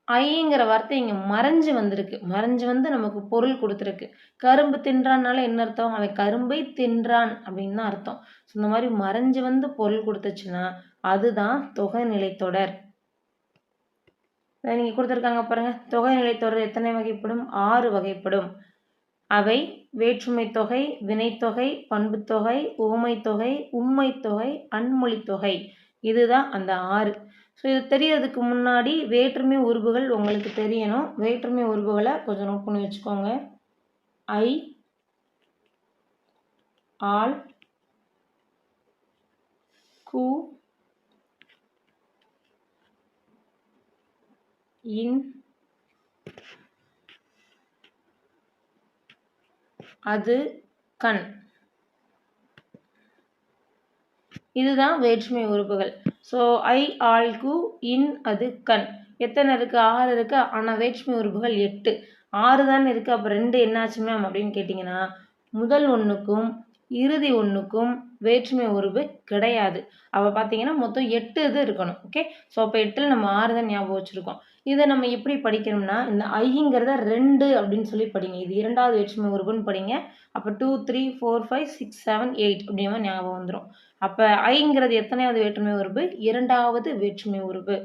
[SPEAKER 1] ஐங்கிற வார்த்தை இங்கே மறைஞ்சு வந்திருக்கு. மறைஞ்சு வந்து நமக்கு பொருள் கொடுத்துருக்கு. கரும்பு தின்றான்னால என்ன அர்த்தம்? அவன் கரும்பை தின்றான் அப்படின்னு தான் அர்த்தம். ஸோ இந்த மாதிரி மறைஞ்சு வந்து பொருள் கொடுத்துச்சுன்னா அதுதான் தொகைநிலை தொடர். நீங்கள் கொடுத்துருக்காங்க பாருங்க. தொகைநிலை தொடர் எத்தனை வகைப்படும்? 6 வகைப்படும். அவை வேற்றுமை தொகை, வினைத்தொகை, பண்புத்தொகை, உவமைத்தொகை, உம்மைத்தொகை, அன்மொழித்தொகை. இதுதான் அந்த 6. ஸோ இது தெரியறதுக்கு முன்னாடி வேற்றுமை உருபுகள் உங்களுக்கு தெரியணும். வேற்றுமை உருபுகளை கொஞ்சம் நோட் பண்ணி வச்சுக்கோங்க. ஐ, ஆல், கு, இன், அது, கண். இதுதான் வேற்றுமை உறுப்புகள். ஸோ ஐ, ஆல், கு, இன், அது, கண். எத்தனை இருக்குது? 6 இருக்குது. ஆனால் வேற்றுமை உறுப்புகள் 8. 6 தானே இருக்குது. அப்போ 2 என்னாச்சு மேம் அப்படின்னு கேட்டிங்கன்னா முதல் ஒன்றுக்கும் இறுதி ஒன்றுக்கும் வேற்றுமை உறுப்பு கிடையாது. அப்போ பார்த்தீங்கன்னா மொத்தம் 8 இது இருக்கணும். ஓகே, ஸோ அப்போ 8ல் நம்ம 6 தான் ஞாபகம் வச்சுருக்கோம். இதை நம்ம எப்படி படிக்கணும்னா இந்த ஐங்கிறத 2 அப்படின்னு சொல்லி படிங்க. இது 2வது வேற்றுமை உறுப்புன்னு படிங்க. அப்போ 2, 3, 4, 5, 6, 7, 8 அப்படிங்கிற ஞாபகம் வந்துடும். அப்போ ஐங்கிறது எத்தனையாவது வேற்றுமை உறுப்பு? 2வது வேற்றுமை உறுப்பு.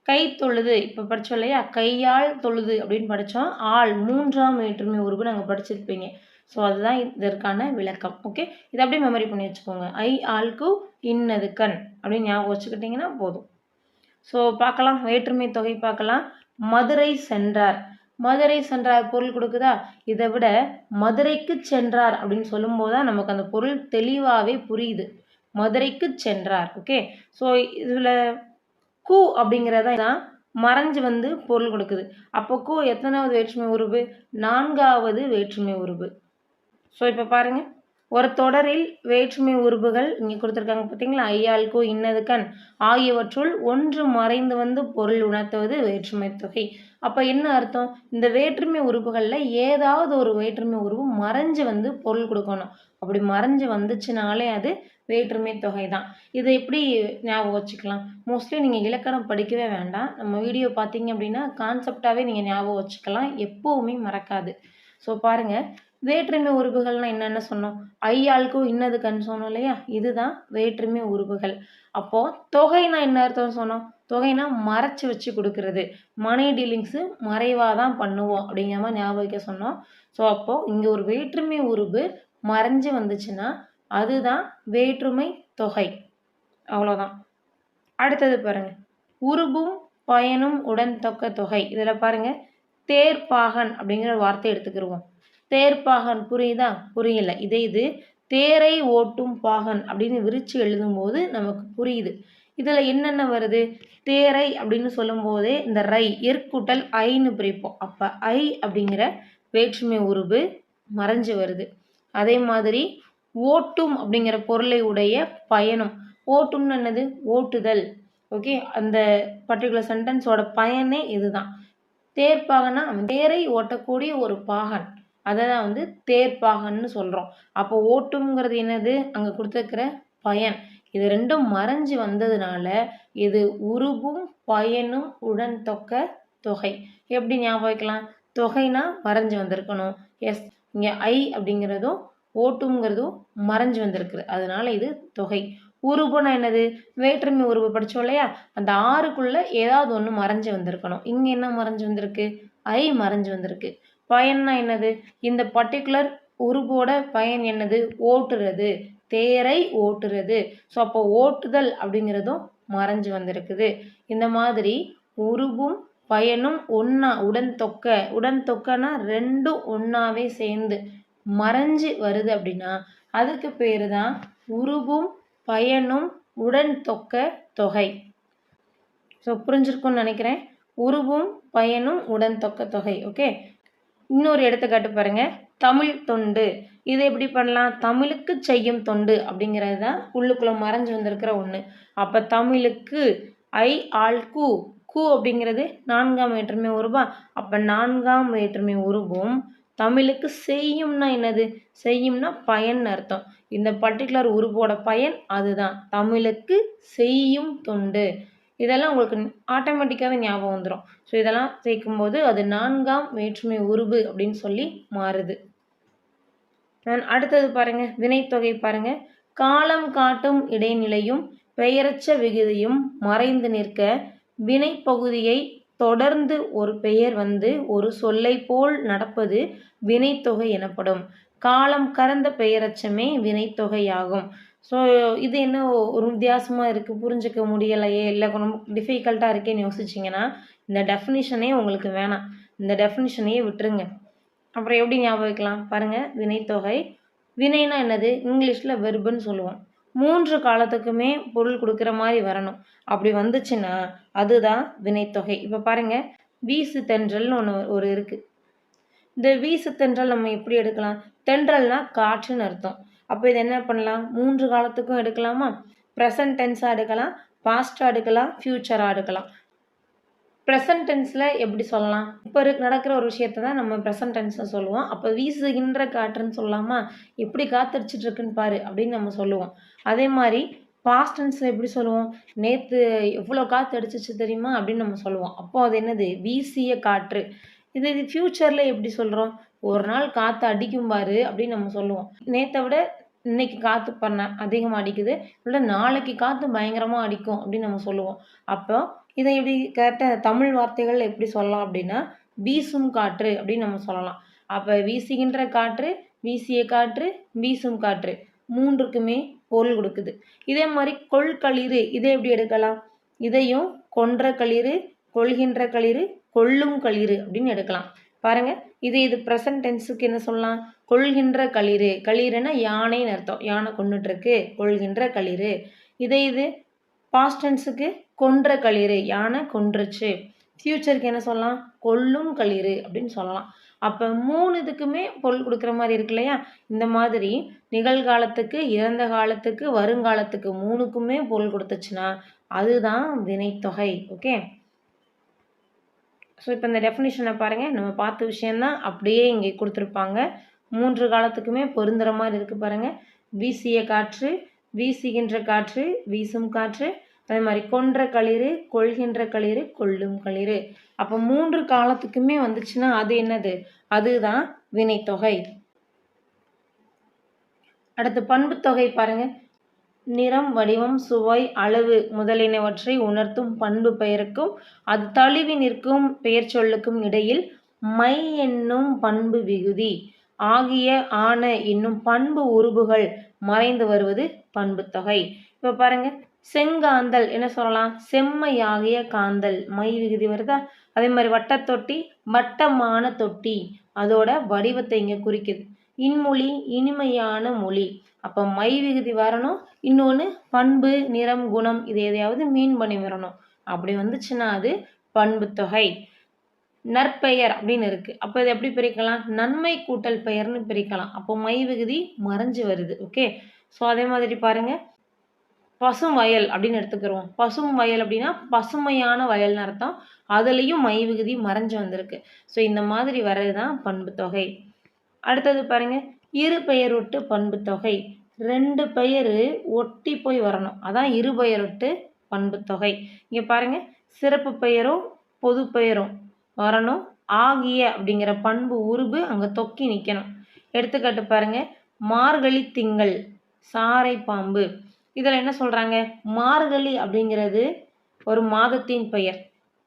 [SPEAKER 1] கை தொழுது இப்போ படித்தோம் இல்லையா? கையால் தொழுது அப்படின்னு படித்தோம். ஆள் 3ஆம் வேற்றுமை உறுப்பு நாங்கள் படிச்சிருப்பீங்க. ஸோ அதுதான் இதற்கான விளக்கம். ஓகே, இதை அப்படியே மெமரி பண்ணி வச்சுக்கோங்க. ஐ, ஆள்கு, இன்னது, கண் அப்படின்னு ஞாபகம் வச்சுக்கிட்டிங்கன்னா போதும். ஸோ பார்க்கலாம், வேற்றுமை தொகை பார்க்கலாம். மதுரை சென்றார். மதுரை சென்றார் பொருள் கொடுக்குதா? இதை விட மதுரைக்கு சென்றார் அப்படின்னு சொல்லும்போது தான் நமக்கு அந்த பொருள் தெளிவாகவே புரியுது. மதுரைக்கு சென்றார். ஓகே, ஸோ இதில் கு அப்படிங்கிறத தான் மறைஞ்சு வந்து பொருள் கொடுக்குது. அப்போ கு எத்தனாவது வேற்றுமை உறுப்பு? 4வது வேற்றுமை உறுப்பு. ஸோ இப்போ பாருங்கள், ஒரு தொடரில் வேற்றுமை உறுப்புகள் இங்கே கொடுத்துருக்காங்க பார்த்தீங்களா? ஐயால், கு, இன்னது, கண் ஆகியவற்றுள் ஒன்று மறைந்து வந்து பொருள் உணர்த்துவது வேற்றுமை தொகை. அப்போ என்ன அர்த்தம்? இந்த வேற்றுமை உறுப்புகளில் ஏதாவது ஒரு வேற்றுமை உறுப்பு மறைஞ்சு வந்து பொருள் கொடுக்கணும். அப்படி மறைஞ்சு வந்துச்சுனாலே அது வேற்றுமை தொகை தான். இதை எப்படி ஞாபகம் வச்சுக்கலாம்? மோஸ்ட்லி நீங்கள் இலக்கணம் படிக்கவே வேண்டாம். நம்ம வீடியோ பார்த்தீங்க அப்படின்னா கான்செப்டாகவே நீங்கள் ஞாபகம் வச்சுக்கலாம். எப்போவுமே மறக்காது. ஸோ பாருங்கள், வேற்றுமை உறுப்புகள்னால் என்னென்ன சொன்னோம்? ஐயாளுக்கு இன்னது, கண் சொன்னோம் இல்லையா? இதுதான் வேற்றுமை உறுப்புகள். அப்போது தொகைனா என்ன அர்த்தம் சொன்னோம்? தொகைனா மறைச்சி வச்சு கொடுக்கறது. மணி டீலிங்ஸு மறைவாக தான் பண்ணுவோம் அப்படிங்கிற மாதிரி ஞாபகம் வைக்க சொன்னோம். ஸோ அப்போது இங்கே ஒரு வேற்றுமை உறுப்பு மறைஞ்சு வந்துச்சுன்னா அதுதான் வேற்றுமை தொகை. அவ்வளோதான். அடுத்தது பாருங்கள். உருபும் பயனும் உடன் தொக்க தொகை. இதில் பாருங்க தேர்ப்பாகன் அப்படிங்கிற வார்த்தை எடுத்துக்கிடுவோம். தேர்ப்பாகன் புரியுதா? புரியல. இது தேரை ஓட்டும் பாகன் அப்படின்னு விரிச்சு எழுதும்போது நமக்கு புரியுது. இதில் என்னென்ன வருது? தேரை அப்படின்னு சொல்லும்போதே இந்த ரை எற்கூட்டல் ஐன்னு பிரிப்போம். அப்போ ஐ அப்படிங்கிற வேற்றுமை உருபு மறைஞ்சு வருது. அதே மாதிரி ஓட்டும் அப்படிங்கிற பொருளை உடைய பயனும். ஓட்டும்னு என்னது? ஓட்டுதல். ஓகே, அந்த பர்டிகுலர் சென்டென்ஸோட பயனே இதுதான். தேர்ப்பாகனா தேரை ஓட்டக்கூடிய ஒரு பாகன், அதை தான் வந்து தேர்ப்பாகன்னு சொல்கிறோம். அப்போ ஓட்டுங்கிறது என்னது? அங்கே கொடுத்துருக்கிற பயன். இது ரெண்டும் மறைஞ்சு வந்ததுனால இது உருபும் பயனும் உடன் தொக்க தொகை. எப்படி ஞாபகம் வைக்கலாம்? தொகைனா மறைஞ்சு வந்திருக்கணும். எஸ், இங்கே ஐ அப்படிங்கிறதும் ஓட்டுங்கிறதும் மறைஞ்சு வந்திருக்குது, அதனால இது தொகை. உருபுனா என்னது? வேற்றுமை உருவு படித்தோம் இல்லையா? அந்த ஆறுக்குள்ள ஏதாவது ஒன்று மறைஞ்சு வந்திருக்கணும். இங்கே என்ன மறைஞ்சு வந்திருக்கு? ஐ மறைஞ்சு வந்திருக்கு. பயன்னா என்னது? இந்த பர்டிகுலர் உருபோட பயன் என்னது? ஓட்டுறது, தேரை ஓட்டுறது. ஸோ அப்போ ஓட்டுதல் அப்படிங்கிறதும் மறைஞ்சு வந்திருக்குது. இந்த மாதிரி உருபும் பயனும் ஒன்றா உடன் தொக்கனா ரெண்டும் ஒன்றாவே சேர்ந்து மறைஞ்சு வருது அப்படின்னா அதுக்கு பேர் தான் உருபும் பயனும் உடன் தொக்க தொகை. ஸோ புரிஞ்சிருக்கும்னு நினைக்கிறேன். உருபும் பயனும் உடன் தொக்க தொகை. ஓகே, இன்னொரு எடுத்துக்காட்டு பாருங்க. தமிழ் தொண்டு. இது எப்படி பண்ணலாம்? தமிழுக்கு செய்யும் தொண்டு அப்படிங்கிறது தான் உள்ளுக்குள்ள மறைஞ்சு வந்திருக்கிற ஒன்று. அப்போ தமிழுக்கு ஐ ஆள் கு கு அப்படிங்கிறது 4ஆம் வேற்றுமை உருபா. அப்போ 4ஆம் வேற்றுமை உருபும் தமிழுக்கு செய்யும்னா என்னது? செய்யும்னா பயன் அர்த்தம். இந்த பர்டிகுலர் உருவோட பயன் அதுதான், தமிழுக்கு செய்யும் தொண்டு. இதெல்லாம் உங்களுக்கு ஆட்டோமேட்டிக்காகவே ஞாபகம் வந்துடும். ஸோ இதெல்லாம் சேர்க்கும்போது அது 4ஆம் வேற்றுமை உருபு அப்படின்னு சொல்லி மாறுது. அடுத்தது பாருங்க, வினைத்தொகை பாருங்க. காலம் காட்டும் இடைநிலையும் பெயரச்ச விகுதியும் மறைந்து நிற்க வினைப்பகுதியை தொடர்ந்து ஒரு பெயர் வந்து ஒரு சொல்லை போல் நடப்பது வினைத்தொகை எனப்படும். காலம் கறந்த பெயரச்சமே வினைத்தொகையாகும். ஸோ இது என்ன ஒரு வித்தியாசமாக இருக்குது, புரிஞ்சிக்க முடியலையே, இல்லை ரொம்ப டிஃபிகல்ட்டாக இருக்கேன்னு யோசிச்சிங்கன்னா இந்த டெஃபினிஷனே உங்களுக்கு வேணாம், இந்த டெஃபினிஷனையே விட்டுருங்க. அப்புறம் எப்படி ஞாபகம் வைக்கலாம் பாருங்கள். வினைத்தொகை, வினைனா என்னது? இங்கிலீஷில் வெர்புன்னு சொல்லுவோம். 3 காலத்துக்குமே பொருள் கொடுக்குற மாதிரி வரணும். அப்படி வந்துச்சுன்னா அதுதான் வினைத்தொகை. இப்போ பாருங்கள், வீசு தென்றல்னு ஒன்று இருக்குது. இந்த வீசு தென்றல் நம்ம எப்படி எடுக்கலாம்? தென்றல்னா காற்றுன்னு அர்த்தம். அப்போ இது என்ன பண்ணலாம்? 3 காலத்துக்கும் எடுக்கலாமா? ப்ரெசன்ட் டென்ஸாக எடுக்கலாம், பாஸ்டாக எடுக்கலாம், ஃப்யூச்சராக எடுக்கலாம். ப்ரெசன்ட் டென்ஸில் எப்படி சொல்லலாம்? இப்போ நடக்கிற ஒரு விஷயத்தை தான் நம்ம ப்ரெசன்ட் டென்ஸில் சொல்லுவோம். அப்போ வீசுகின்ற காற்றுன்னு சொல்லலாமா? எப்படி காத்தடிச்சிட்டு இருக்குன்னு பாரு அப்படின்னு நம்ம சொல்லுவோம். அதே மாதிரி பாஸ்ட் டென்ஸில் எப்படி சொல்லுவோம்? நேற்று எவ்வளோ காற்று அடிச்சிச்சு தெரியுமா அப்படின்னு நம்ம சொல்லுவோம். அப்போ அது என்னது? வீசிய காற்று. இது ஃப்யூச்சரில் எப்படி சொல்கிறோம்? ஒரு நாள் காற்று அடிக்கும் பாரு அப்படின்னு நம்ம சொல்லுவோம். நேற்றை விட இன்னைக்கு காற்று அதிகமாக அடிக்குது, இல்லை நாளைக்கு காற்று பயங்கரமாக அடிக்கும் அப்படின்னு நம்ம சொல்லுவோம். அப்போ இதை எப்படி கரெக்டாக தமிழ் வார்த்தைகள் எப்படி சொல்லலாம் அப்படின்னா வீசும் காற்று அப்படின்னு நம்ம சொல்லலாம். அப்போ வீசுகின்ற காற்று, வீசிய காற்று, வீசும் காற்று 3க்குமே பொருள் கொடுக்குது. இதே மாதிரி கொள்களிறு, இதை எப்படி எடுக்கலாம்? இதையும் கொன்ற களிறு, கொள்கின்ற களிறு, கொள்ளும் களிறு அப்படின்னு எடுக்கலாம். பாருங்க, இது ப்ரெசன்ட் டென்ஸுக்கு என்ன சொல்லலாம்? கொள்கின்ற களிறு. களிறுனா யானைன்னு அர்த்தம், யானை கொண்டுட்டு இருக்கு, கொள்கின்ற களிறு. இது பாஸ்ட் டென்ஸுக்கு கொன்ற களிறு, யானை கொன்றுச்சு. ஃப்யூச்சருக்கு என்ன சொல்லலாம்? கொல்லும் களிறு அப்படின்னு சொல்லலாம். அப்போ 3 இதுக்குமே பொருள் கொடுக்குற மாதிரி இருக்கு இல்லையா? இந்த மாதிரி நிகழ்காலத்துக்கு, இறந்த காலத்துக்கு, வருங்காலத்துக்கு 3க்குமே பொருள் கொடுத்துச்சுன்னா அதுதான் வினைத்தொகை. ஓகே, ஸோ இப்போ இந்த டெஃபினிஷனை பாருங்கள். நம்ம பார்த்த விஷயந்தான் அப்படியே இங்கே கொடுத்துருப்பாங்க. 3 காலத்துக்குமே பொருந்துகிற மாதிரி இருக்குது பாருங்கள். வீசிய காற்று, வீசுகின்ற காற்று, வீசும் காற்று. அதே மாதிரி கொன்ற களிறு, கொள்கின்ற களிறு, கொள்ளும் களிறு. அப்போ 3 காலத்துக்குமே வந்துச்சுன்னா அது என்னது? அதுதான் வினைத்தொகை. அடுத்து பண்புத்தொகை பாருங்க. நிறம், வடிவம், சுவை, அளவு முதலியனவற்றை உணர்த்தும் பண்பு பெயருக்கும் அது தழுவி நிற்கும் பெயர் சொல்லுக்கும் இடையில் மை என்னும் பண்பு விகுதி ஆகிய ஆன என்னும் பண்பு உருபுகள் மறைந்து வருவது பண்புத்தொகை. இப்போ பாருங்க, செங்காந்தல் என்ன சொல்லலாம்? செம்மையாகிய காந்தல். மை விகுதி வருதா? அதே மாதிரி வட்டத்தொட்டி, வட்டமான தொட்டி. அதோட வடிவத்தை இங்கே குறிக்குது. இன்மொழி, இனிமையான மொழி. அப்போ மை விகுதி வரணும். இன்னொன்று பண்பு, நிறம், குணம் இது எதையாவது மீன் பண்ணி வரணும். அப்படி வந்துச்சுன்னா அது பண்பு தொகை. நற்பெயர் அப்படின்னு இருக்கு. அப்போ இதை எப்படி பிரிக்கலாம்? நன்மை கூட்டல் பெயர்னு பிரிக்கலாம். அப்போ மை விகுதி மறைஞ்சு வருது. ஓகே. ஸோ அதே மாதிரி பாருங்க, பசும் வயல் அப்படின்னு எடுத்துக்கிறோம். பசும் வயல் அப்படின்னா பசுமையான வயல்னு அர்த்தம். அதுலேயும் மை விகுதி மறைஞ்சு வந்திருக்கு. ஸோ இந்த மாதிரி வர்றது தான் பண்பு தொகை. அடுத்தது பாருங்க, இரு பெயரொட்டு பண்பு தொகை. 2 பெயர் ஒட்டி போய் வரணும். அதான் இரு பெயரொட்டு பண்பு தொகை. இங்கே பாருங்க, சிறப்பு பெயரும் பொது பெயரும் வரணும். ஆகிய அப்படிங்கிற பண்பு உருபு அங்கே தொக்கி நிற்கணும். எடுத்துக்காட்டு பாருங்க, மார்கழி திங்கள், சாரை பாம்பு. இதில் என்ன சொல்கிறாங்க? மார்கழி அப்படிங்கிறது ஒரு மாதத்தின் பெயர்.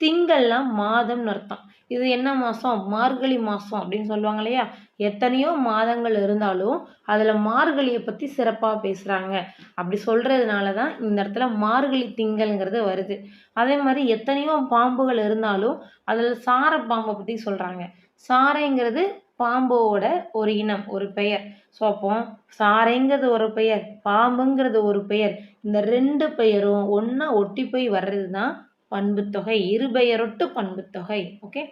[SPEAKER 1] திங்கள்லாம் மாதம்னு அர்த்தம். இது என்ன மாதம்? மார்கழி மாதம் அப்படின்னு சொல்லுவாங்க இல்லையா? எத்தனையோ மாதங்கள் இருந்தாலும் அதில் மார்கழியை பற்றி சிறப்பாக பேசுகிறாங்க. அப்படி சொல்கிறதுனால தான் இந்த இடத்துல மார்கழி திங்கள்ங்கிறது வருது. அதே மாதிரி எத்தனையோ பாம்புகள் இருந்தாலும் அதில் சாரை பாம்பை பற்றி சொல்கிறாங்க. சாரைங்கிறது பாம்போட ஒரு இனம், ஒரு பெயர். ஸோ அப்போ சாரைங்கிறது ஒரு பெயர், பாம்புங்கிறது ஒரு பெயர். இந்த 2 பெயரும் ஒன்றா ஒட்டி போய் வர்றது தான் பண்பு தொகை. இருபெயரொட்டு பண்பு தொகை. ஓகே.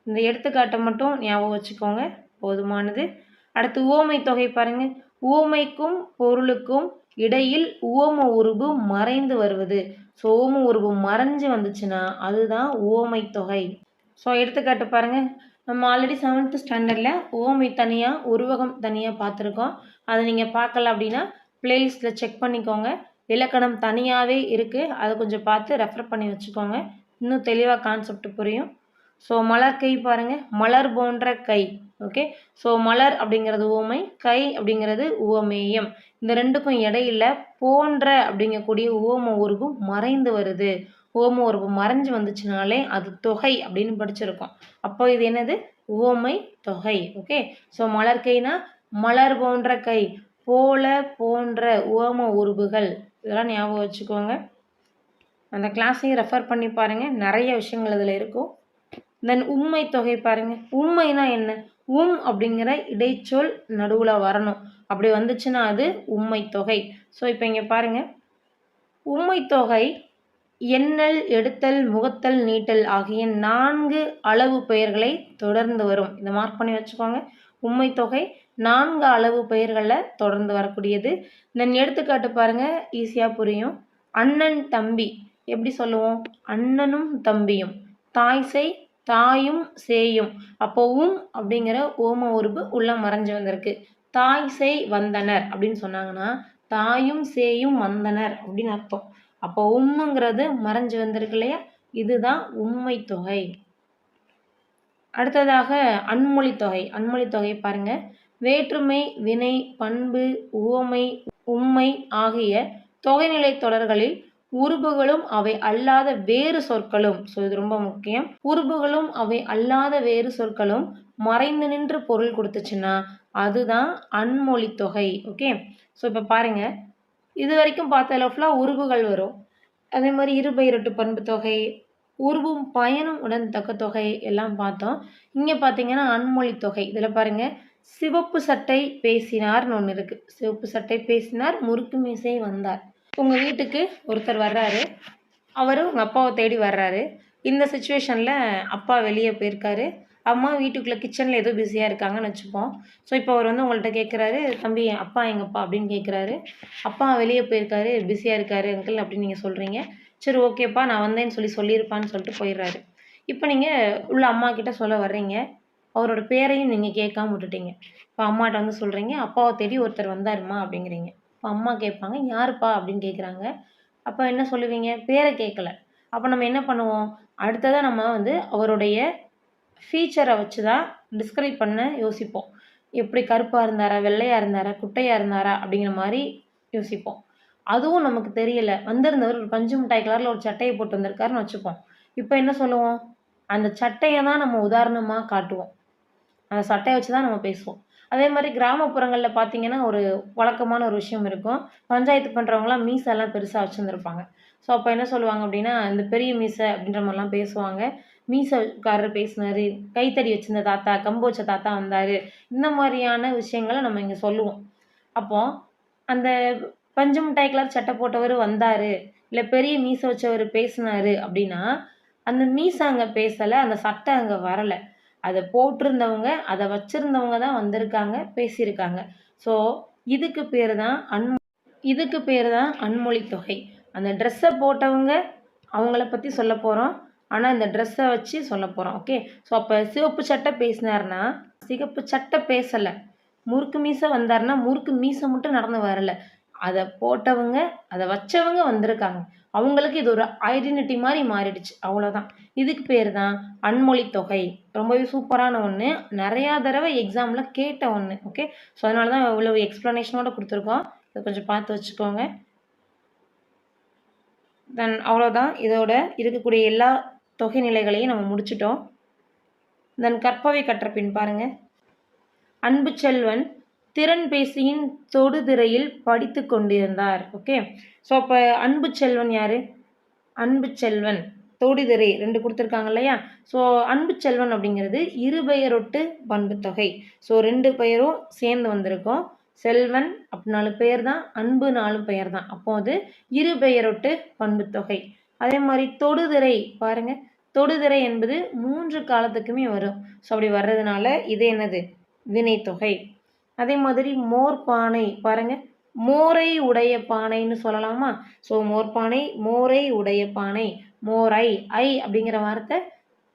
[SPEAKER 1] இந்த எடுத்துக்காட்டை மட்டும் ஞாபகம் வச்சுக்கோங்க, போதுமானது. அடுத்து உவமை தொகை பாருங்க. உவமைக்கும் பொருளுக்கும் இடையில் உவம உருபு மறைந்து வருவது. ஸோ உவம உருபு மறைஞ்சு வந்துச்சுன்னா அதுதான் உவமை தொகை. ஸோ எடுத்துக்காட்டு பாருங்க, நம்ம ஆல்ரெடி 7th ஸ்டாண்டர்டில் உவமை தனியாக உருவகம் தனியாக பார்த்துருக்கோம். அதை நீங்கள் பார்க்கல அப்படின்னா பிளேலிஸ்ட்டில் செக் பண்ணிக்கோங்க. இலக்கணம் தனியாகவே இருக்குது, அதை கொஞ்சம் பார்த்து ரெஃபர் பண்ணி வச்சுக்கோங்க, இன்னும் தெளிவாக கான்செப்ட் புரியும். ஸோ மலர் கை பாருங்கள், மலர் போன்ற கை. ஓகே. ஸோ மலர் அப்படிங்கிறது உவமை, கை அப்படிங்கிறது உவமேயம். இந்த ரெண்டுக்கும் இடையில போன்ற அப்படிங்கக்கூடிய உவம உருவு மறைந்து வருது. உவம உருவு மறைஞ்சு வந்துச்சுனாலே அது தொகை அப்படின்னு படிச்சிருக்கோம். அப்போ இது என்னது? உவமை தொகை. ஓகே. ஸோ மலர் கைனா மலர் போன்ற கை, போல, போன்ற உவம உருவுகள் இதெல்லாம் ஞாபகம் வச்சுக்கோங்க. அந்த கிளாஸையும் ரெஃபர் பண்ணி பாருங்கள், நிறைய விஷயங்கள் இதில் இருக்கும். தென் உண்மை தொகை பாருங்க. உண்மைனா என்ன? அப்படிங்கிற இடைச்சொல் நடுவில் வரணும். அப்படி வந்துச்சுன்னா அது உண்மை தொகை. ஸோ இப்போ இங்கே பாருங்க, உண்மை தொகை எண்ணல், எடுத்தல், முகத்தல், நீட்டல் ஆகிய 4 அளவு பெயர்களை தொடர்ந்து வரும். இதை மார்க் பண்ணி வச்சுக்கோங்க. உண்மை தொகை 4 அளவு பெயர்களில் தொடர்ந்து வரக்கூடியது. தென் எடுத்துக்காட்டு பாருங்க, ஈஸியாக புரியும். அண்ணன் தம்பி எப்படி சொல்லுவோம்? அண்ணனும் தம்பியும். தாய் செய், தாயும் சேயும். அப்போ அப்படிங்கிற ஓம உருபு உள்ள மறைஞ்சு வந்திருக்கு. தாய் செய் வந்தனர் அப்படின்னு சொன்னாங்கன்னா தாயும் சேயும் வந்தனர் அப்படின்னு அர்த்தம். அப்போ உம்முங்கிறது மறைஞ்சு வந்திருக்கு இல்லையா? இதுதான் உண்மை தொகை. அடுத்ததாக அன்மொழி தொகை. அன்மொழி தொகை பாருங்க, வேற்றுமை, வினை, பண்பு, உவமை, உண்மை ஆகிய தொகைநிலை தொடர்களில் உருபுகளும் அவை அல்லாத வேறு சொற்களும். ஸோ இது ரொம்ப முக்கியம். உருபுகளும் அவை அல்லாத வேறு சொற்களும் மறைந்து நின்று பொருள் கொடுத்துச்சுன்னா அதுதான் அன்மொழி தொகை. ஓகே. ஸோ இப்போ பாருங்க, இது வரைக்கும் பார்த்த ஃபுல்லாக உருபுகள் வரும். அதே மாதிரி இருபெயரொட்டு பண்பு தொகை, உருவும் பயனும் உடன் தக்க தொகை எல்லாம் பார்த்தோம். இங்கே பார்த்தீங்கன்னா அன்மொழி தொகை. இதில் பாருங்க, சிவப்பு சட்டை பேசினார்னு ஒன்று இருக்கு. சிவப்பு சட்டை பேசினார், முறுக்கு மீசை வந்தார். உங்கள் வீட்டுக்கு ஒருத்தர் வர்றாரு, அவர் உங்கள் அப்பாவை தேடி வர்றாரு. இந்த சுச்சுவேஷனில் அப்பா வெளியே போயிருக்காரு, அம்மா வீட்டுக்குள்ளே கிச்சனில் ஏதோ பிஸியாக இருக்காங்கன்னு வச்சுப்போம். ஸோ இப்போ அவர் வந்து உங்கள்கிட்ட கேட்குறாரு, தம்பி அப்பா எங்கப்பா அப்படின்னு கேட்குறாரு. அப்பா வெளியே போயிருக்காரு, பிஸியாக இருக்காரு அங்கிள் அப்படின்னு நீங்கள் சொல்கிறீங்க. சரி ஓகேப்பா நான் வந்தேன்னு சொல்லியிருப்பான்னு சொல்லிட்டு போயிடுறாரு. இப்போ நீங்கள் உள்ள அம்மா கிட்ட சொல்ல வர்றீங்க, அவரோட பேரையும் நீங்கள் கேட்காம விட்டுட்டீங்க. இப்போ அம்மாட்ட வந்து சொல்கிறீங்க, அப்பாவை தேடி ஒருத்தர் வந்தாருமா அப்படிங்கிறீங்க. இப்போ அம்மா கேட்பாங்க, யாருப்பா அப்படின்னு கேட்குறாங்க. அப்போ என்ன சொல்லுவீங்க? பேரை கேட்கல. அப்போ நம்ம என்ன பண்ணுவோம்? அடுத்ததாக நம்ம வந்து அவருடைய ஃபீச்சரை வச்சு தான் டிஸ்கிரைப் பண்ண யோசிப்போம். எப்படி கருப்பாக இருந்தாரா, வெள்ளையாக இருந்தாரா, குட்டையாக இருந்தாரா அப்படிங்கிற மாதிரி யோசிப்போம். அதுவும் நமக்கு தெரியல, வந்திருந்தவர் ஒரு பஞ்சு மிட்டாய் கலரில் ஒரு சட்டையை போட்டு வந்திருக்காருன்னு வச்சுப்போம். இப்போ என்ன சொல்லுவோம்? அந்த சட்டையை தான் நம்ம உதாரணமாக காட்டுவோம். அந்த சட்டையை வச்சு தான் நம்ம பேசுவோம். அதே மாதிரி கிராமப்புறங்களில் பார்த்தீங்கன்னா ஒரு வழக்கமான ஒரு விஷயம் இருக்கும். பஞ்சாயத்து பண்ணுறவங்களாம் மீசெல்லாம் பெருசாக வச்சுருந்துருப்பாங்க. ஸோ அப்போ என்ன சொல்லுவாங்க அப்படின்னா, இந்த பெரிய மீசை அப்படின்ற மாதிரிலாம் பேசுவாங்க. மீசைக்காரர் பேசினாரு, கைத்தடி வச்சிருந்த தாத்தா, கம்பு வச்ச தாத்தா வந்தார், இந்த மாதிரியான விஷயங்களை நம்ம இங்கே சொல்லுவோம். அப்போ அந்த பஞ்சு மிட்டாய் கலர் சட்டை போட்டவர் வந்தார், இல்லை பெரிய மீசை வச்சவர் பேசினாரு அப்படின்னா, அந்த மீசை அங்கே பேசலை, அந்த சட்டை அங்கே வரலை. அதை போட்டிருந்தவங்க, அதை வச்சிருந்தவங்க தான் வந்திருக்காங்க, பேசியிருக்காங்க. ஸோ இதுக்கு பேர் தான் அன்மொழி தொகை. அந்த ட்ரெஸ்ஸை போட்டவங்க அவங்கள பற்றி சொல்ல போகிறோம், ஆனால் இந்த ட்ரெஸ்ஸை வச்சு சொல்ல போகிறோம். ஓகே. ஸோ அப்போ சிவப்பு சட்டை பேசினார்னா சிகப்பு சட்டை பேசலை, முறுக்கு மீசை வந்தாருன்னா முறுக்கு மீசை மட்டும் நடந்து வரலை, அதை போட்டவங்க அதை வச்சவங்க வந்திருக்காங்க, அவங்களுக்கு இது ஒரு ஐடென்டிட்டி மாதிரி மாறிடுச்சு, அவ்வளோதான். இதுக்கு பேர் தான் அன்மொழி தொகை. ரொம்பவே சூப்பரான ஒன்று, நிறையா தடவை எக்ஸாமில் கேட்ட ஒன்று. ஓகே. ஸோ அதனால தான் இவ்வளோ எக்ஸ்ப்ளனேஷனோடு கொடுத்துருக்கோம். இதை கொஞ்சம் பார்த்து வச்சுக்கோங்க. தென் அவ்வளோதான், இதோட இருக்கக்கூடிய எல்லா தொகை நிலைகளையும் நம்ம முடிச்சிட்டோம். தென் கற்பவை கற்ற பின் பாருங்கள். அன்பு செல்வன் திறன் பேசியின் தொடுதிரையில் படித்து கொண்டிருந்தார். ஓகே. ஸோ அப்போ அன்பு செல்வன் யார்? அன்பு செல்வன் தொடுதிரை 2 கொடுத்துருக்காங்க இல்லையா? ஸோ அன்பு செல்வன் அப்படிங்கிறது இருபெயரொட்டு பண்பு தொகை. ஸோ 2 பெயரும் சேர்ந்து வந்திருக்கும். செல்வன் அப்படின்னாலும் பெயர் தான், அன்பு 4 பெயர் தான். அப்போ அது இருபெயரொட்டு பண்பு தொகை. அதே மாதிரி தொடுதிரை பாருங்க, தொடுதிரை என்பது 3 காலத்துக்குமே வரும். ஸோ அப்படி வர்றதுனால இது என்னது? வினைத்தொகை. அதே மாதிரி மோர் பானை பாருங்க, மோரை உடைய பானைன்னு சொல்லலாமா? ஸோ மோர்பானை, மோரை உடைய பானை, மோரை. ஐ அப்படிங்கிற வார்த்தை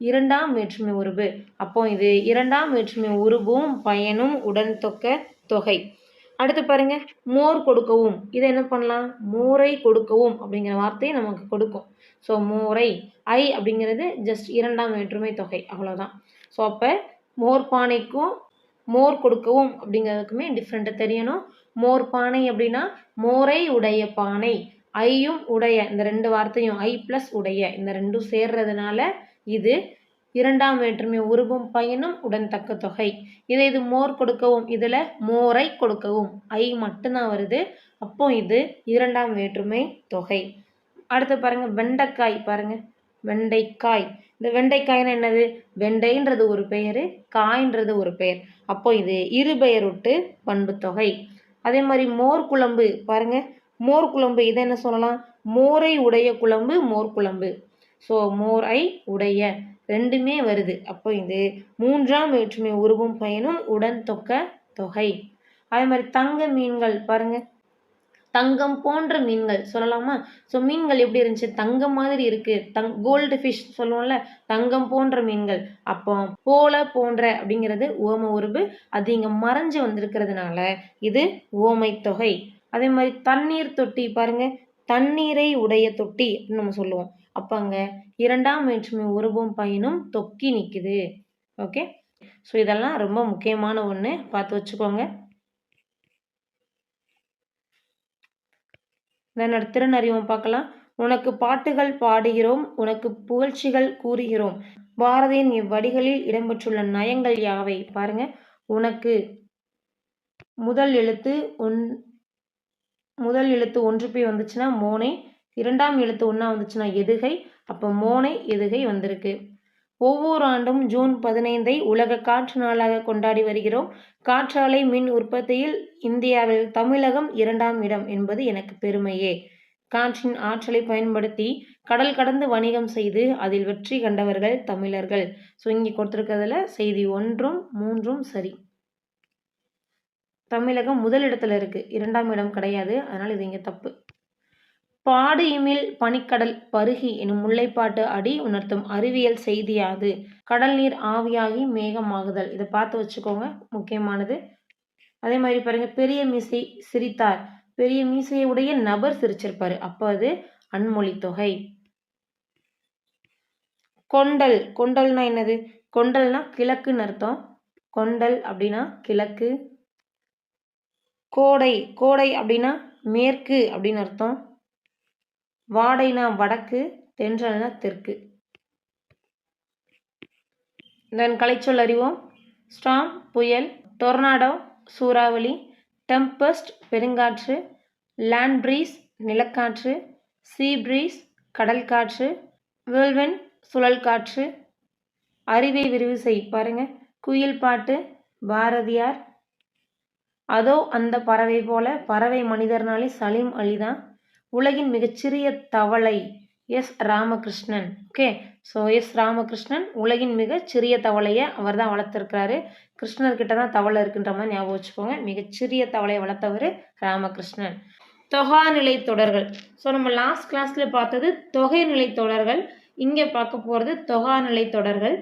[SPEAKER 1] 2ஆம் வேற்றுமை உருபு. அப்போ இது 2ஆம் வேற்றுமை உருபும் பயனும் உடன் தொகை. அடுத்து பாருங்க, மோர் கொடுக்கவும். இதை என்ன பண்ணலாம்? மோரை கொடுக்கவும் அப்படிங்கிற வார்த்தையை நமக்கு கொடுக்கும். ஸோ மோரை. ஐ அப்படிங்கிறது ஜஸ்ட் 2ஆம் வேற்றுமை தொகை, அவ்வளோதான். ஸோ அப்போ மோர் பானைக்கும் மோர் கொடுக்கவும் அப்படிங்கிறதுக்குமே டிஃப்ரெண்ட்டாக தெரியணும். மோர் பானை அப்படின்னா மோரை உடைய பானை, ஐயும் உடைய, இந்த 2 வார்த்தையும் ஐ ப்ளஸ் உடைய, இந்த 2ம் சேர்றதுனால இது 2ஆம் வேற்றுமை உருபும் பயனும் உடன் தக்க தொகை. இது மோர் கொடுக்கவும், இதில் மோரை கொடுக்கவும் ஐ மட்டும்தான் வருது. அப்போ இது 2ஆம் வேற்றுமை தொகை. அடுத்து பாருங்க, வெண்டைக்காய் பாருங்க, வெண்டைக்காய். இந்த வெண்டைக்காய்னா என்னது? வெண்டைன்றது ஒரு பெயர், காய்ன்றது ஒரு பெயர். அப்போ இது இருபெயரொட்டு பண்பு தொகை. அதே மாதிரி மோர் குழம்பு பாருங்க, மோர் குழம்பு. இதை என்ன சொல்லலாம்? மோரை உடைய குழம்பு, மோர் குழம்பு. ஸோ மோரை உடைய 2மே வருது. அப்போ இது 3ஆம் வேற்றுமை உருவும் பயனும் உடன் தொகை. அதே மாதிரி தங்க மீன்கள் பாருங்க, தங்கம் போன்ற மீன்கள் சொல்லலாமா? ஸோ மீன்கள் எப்படி இருந்துச்சு? தங்கம் மாதிரி இருக்குது. கோல்டு ஃபிஷ் சொல்லுவோம்ல, தங்கம் போன்ற மீன்கள். அப்போ போல போன்ற அப்படிங்கிறது உவம உருபு, அது இங்கே மறைஞ்சு வந்திருக்கிறதுனால இது உவமை தொகை. அதே மாதிரி தண்ணீர் தொட்டி பாருங்க, தண்ணீரை உடைய தொட்டி அப்படின்னு நம்ம சொல்லுவோம். அப்போ அங்கே 2ஆம் வேற்றுமை உருவும் பயனும் தொக்கி நிற்குது. ஓகே. ஸோ இதெல்லாம் ரொம்ப முக்கியமான ஒன்று, பார்த்து வச்சுக்கோங்க. தென் திறனறிவும் பார்க்கலாம். உனக்கு பாட்டுகள் பாடுகிறோம், உனக்கு புகழ்ச்சிகள் கூறுகிறோம். பாரதியின் இவ்வடிகளில் இடம்பெற்றுள்ள நயங்கள் யாவை? பாருங்க, உனக்கு முதல் எழுத்து ஒன்று போய் வந்துச்சுன்னா மோனை, 2ஆம் எழுத்து ஒன்றா வந்துச்சுன்னா எதுகை. அப்போ மோனை எதுகை வந்திருக்கு. ஒவ்வொரு ஆண்டும் ஜூன் 15ஐ உலக காற்று நாளாக கொண்டாடி வருகிறோம். காற்றாலை மின் உற்பத்தியில் இந்தியாவில் தமிழகம் 2ஆம் இடம் என்பது எனக்கு பெருமையே. காற்றின் ஆற்றலை பயன்படுத்தி கடல் கடந்து வணிகம் செய்து அதில் வெற்றி கண்டவர்கள் தமிழர்கள். ஸோ இங்கே கொடுத்துருக்கிறதுல செய்தி 1ம் 3ம் சரி. தமிழகம் முதலிடத்துல இருக்கு, 2ஆம் இடம் கிடையாது, அதனால் இது இங்கே தப்பு. பாடு இமில் பனிக்கடல் பருகி எனும் முல்லைப்பாட்டு அடி உணர்த்தும் அறிவியல் செய்தியாது. கடல் நீர் ஆவியாகி மேகமாகுதல். இதை பார்த்து வச்சுக்கோங்க, முக்கியமானது. அதே மாதிரி பாருங்க, பெரிய மீசை சிரித்தார். பெரிய மீசையுடைய நபர் சிரிச்சிருப்பாரு, அப்போ அது அன்மொழி தொகை. கொண்டல். கொண்டல்னா என்னது? கொண்டல்னா கிழக்குன்னு அர்த்தம். கொண்டல் அப்படின்னா கிழக்கு. கோடை. கோடை அப்படின்னா மேற்கு அப்படின்னு அர்த்தம். வாடைனா வடக்கு, தென்றல்னா தெற்கு. தென் கலைச்சொல் அறிவோம். ஸ்டாம் புயல், டொர்னாடோ சூறாவளி, டெம்பஸ்ட் பெருங்காற்று, லேண்ட் ப்ரீஸ் நிலக்காற்று, சீ ப்ரீஸ் கடல் காற்று, வேர்ல்வெண்ட் சுழல் காற்று. அறிவை விரிவு செய் பாருங்க. குயில் பாட்டு பாரதியார். அதோ அந்த பறவை போல, பறவை மனிதர்னாலே சலீம் அலி தான். உலகின் மிகச்சிறிய தவளை S Ramakrishnan. Okay, so S Ramakrishnan உலகின் மிகச்சிறிய தவளையை அவர் தான் வளர்த்துருக்கிறாரு. கிருஷ்ணர்கிட்ட தான் தவளை இருக்குன்ற மாதிரி ஞாபகம் வச்சுக்கோங்க. மிகச்சிறிய தவளையை வளர்த்தவர் ராமகிருஷ்ணன். தொகாநிலை தொடர்கள். ஸோ நம்ம லாஸ்ட் கிளாஸில் பார்த்தது தொகைநிலை தொடர்கள். இங்கே பார்க்க போகிறது தொகாநிலை தொடர்கள்.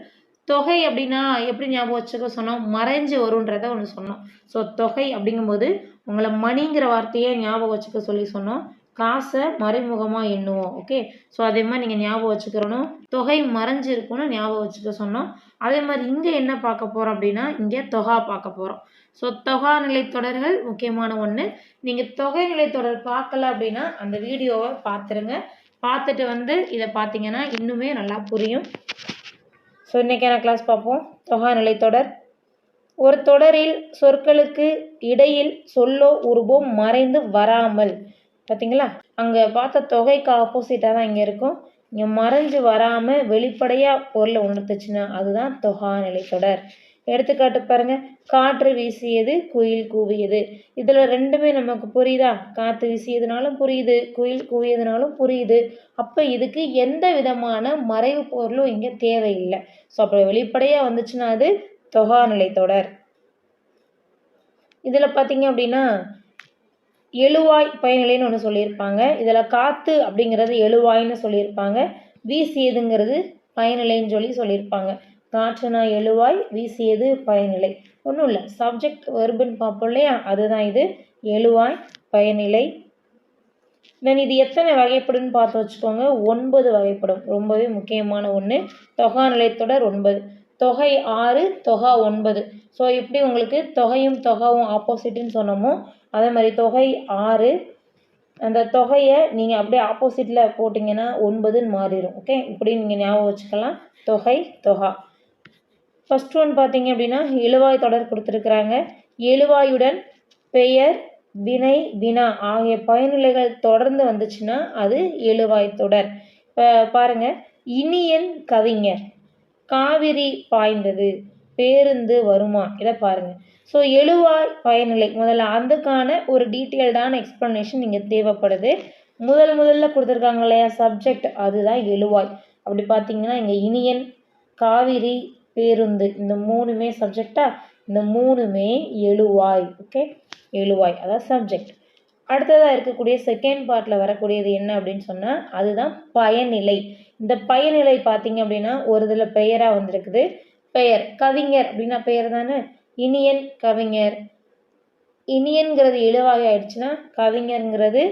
[SPEAKER 1] தொகை அப்படின்னா எப்படி ஞாபகம் வச்சுக்க சொன்னோம்? மறைஞ்சு வருன்றதை ஒன்று சொன்னோம். ஸோ தொகை அப்படிங்கும்போது உங்களை மணிங்கிற வார்த்தையை ஞாபகம் வச்சுக்க சொல்லி சொன்னோம். காசை மறைமுகமாக எண்ணுவோம். ஓகே, ஸோ அதே மாதிரி நீங்கள் ஞாபகம் வச்சுக்கிறணும். தொகை மறைஞ்சு இருக்குன்னு ஞாபகம் வச்சுக்க சொன்னோம். அதே மாதிரி இங்கே என்ன பார்க்க போகிறோம் அப்படின்னா, இங்கே தொகா பார்க்க போகிறோம். ஸோ தொகா நிலைத்தொடர்கள் முக்கியமான ஒன்று. நீங்கள் தொகை நிலைத்தொடர் பார்க்கல அப்படின்னா அந்த வீடியோவை பார்த்துருங்க. பார்த்துட்டு இதை பார்த்தீங்கன்னா இன்னுமே நல்லா புரியும். ஸோ இன்றைக்கான கிளாஸ் பார்ப்போம். தொகா நிலைத்தொடர். ஒரு தொடரில் சொற்களுக்கு இடையில் சொல்லோ உருவோ மறைந்து வராமல், பார்த்தீங்களா? அங்கே பார்த்த தொகைக்கு ஆப்போசிட்டாக தான் இங்கே இருக்கும். இங்கே மறைஞ்சு வராமல் வெளிப்படையாக பொருளை உணர்த்துச்சுன்னா அதுதான் தொகா நிலைத்தொடர். எடுத்துக்காட்டு பாருங்க. காற்று வீசியது, குயில் கூவியது. இதில் ரெண்டுமே நமக்கு புரியுதா? காற்று வீசியதுனாலும் புரியுது, குயில் கூவியதுனாலும் புரியுது. அப்போ இதுக்கு எந்த விதமான மறைவு பொருளும் இங்கே தேவையில்லை. ஸோ அப்போ வெளிப்படையாக வந்துச்சுன்னா அது தொகா நிலைத்தொடர். இதில் பார்த்தீங்க அப்படின்னா எழுவாய் பயனிலைன்னு ஒன்று சொல்லியிருப்பாங்க. இதில் காற்று அப்படிங்கிறது எழுவாய்ன்னு சொல்லியிருப்பாங்க. வீசியதுங்கிறது பயனிலைன்னு சொல்லியிருப்பாங்க. காற்றுனா எழுவாய், வீசியது பயனிலை. ஒன்றும் இல்லை, சப்ஜெக்ட் வெர்புன்னு பார்ப்போம் இல்லையா? அதுதான் இது எழுவாய் பயனிலை. தென் இது எத்தனை வகைப்படுன்னு பார்த்து வச்சுக்கோங்க. 9 வகைப்படும். ரொம்பவே முக்கியமான ஒன்று. தொகா நிலைத்தொடர் 9, தொகை 6, தொகா 9. ஸோ எப்படி உங்களுக்கு தொகையும் தொகாவும் ஆப்போசிட்டுன்னு சொன்னோமோ அதே மாதிரி தொகை 6. அந்த தொகையை நீங்கள் அப்படியே ஆப்போசிட்டில் போட்டிங்கன்னா 9ன்னு மாறிடும். ஓகே, இப்படி நீங்கள் ஞாபகம் வச்சுக்கலாம். தொகை தொகா. ஃபர்ஸ்ட் ஒன் பார்த்தீங்க அப்படின்னா எழுவாய் தொடர் கொடுத்துருக்குறாங்க. எழுவாயுடன் பெயர், வினை, வினா ஆகிய பயனிலைகள் தொடர்ந்து வந்துச்சுன்னா அது எழுவாய் தொடர். இப்போ பாருங்கள். இனியன் கவிஞர், காவிரி பாய்ந்தது, பேருந்து வருமா, இதை பாருங்கள். ஸோ எழுவாய் பயனிலை முதல்ல அதுக்கான ஒரு டீட்டெயில்டான எக்ஸ்ப்ளனேஷன் இங்கே தேவைப்படுது. முதல்ல கொடுத்துருக்காங்க இல்லையா சப்ஜெக்ட், அதுதான் எழுவாய். அப்படி பார்த்தீங்கன்னா இங்கே இனியன், காவிரி, பேருந்து இந்த 3மே சப்ஜெக்டா, இந்த 3மே எழுவாய். ஓகே, எழுவாய் அதாவது சப்ஜெக்ட். அடுத்ததாக இருக்கக்கூடிய செகண்ட் பார்ட்டில் வரக்கூடியது என்ன அப்படின்னு சொன்னால் அதுதான் பயனிலை. இந்த பயனிலை பார்த்தீங்க அப்படின்னா ஒரு இதில் பெயராக வந்திருக்குது. பெயர் கவிஞர் அப்படின்னா பெயர் தானே. இனியன் கவிஞர், இனியன்கிறது எழுவாய் ஆயிடுச்சுன்னா கவிஞருங்கிறது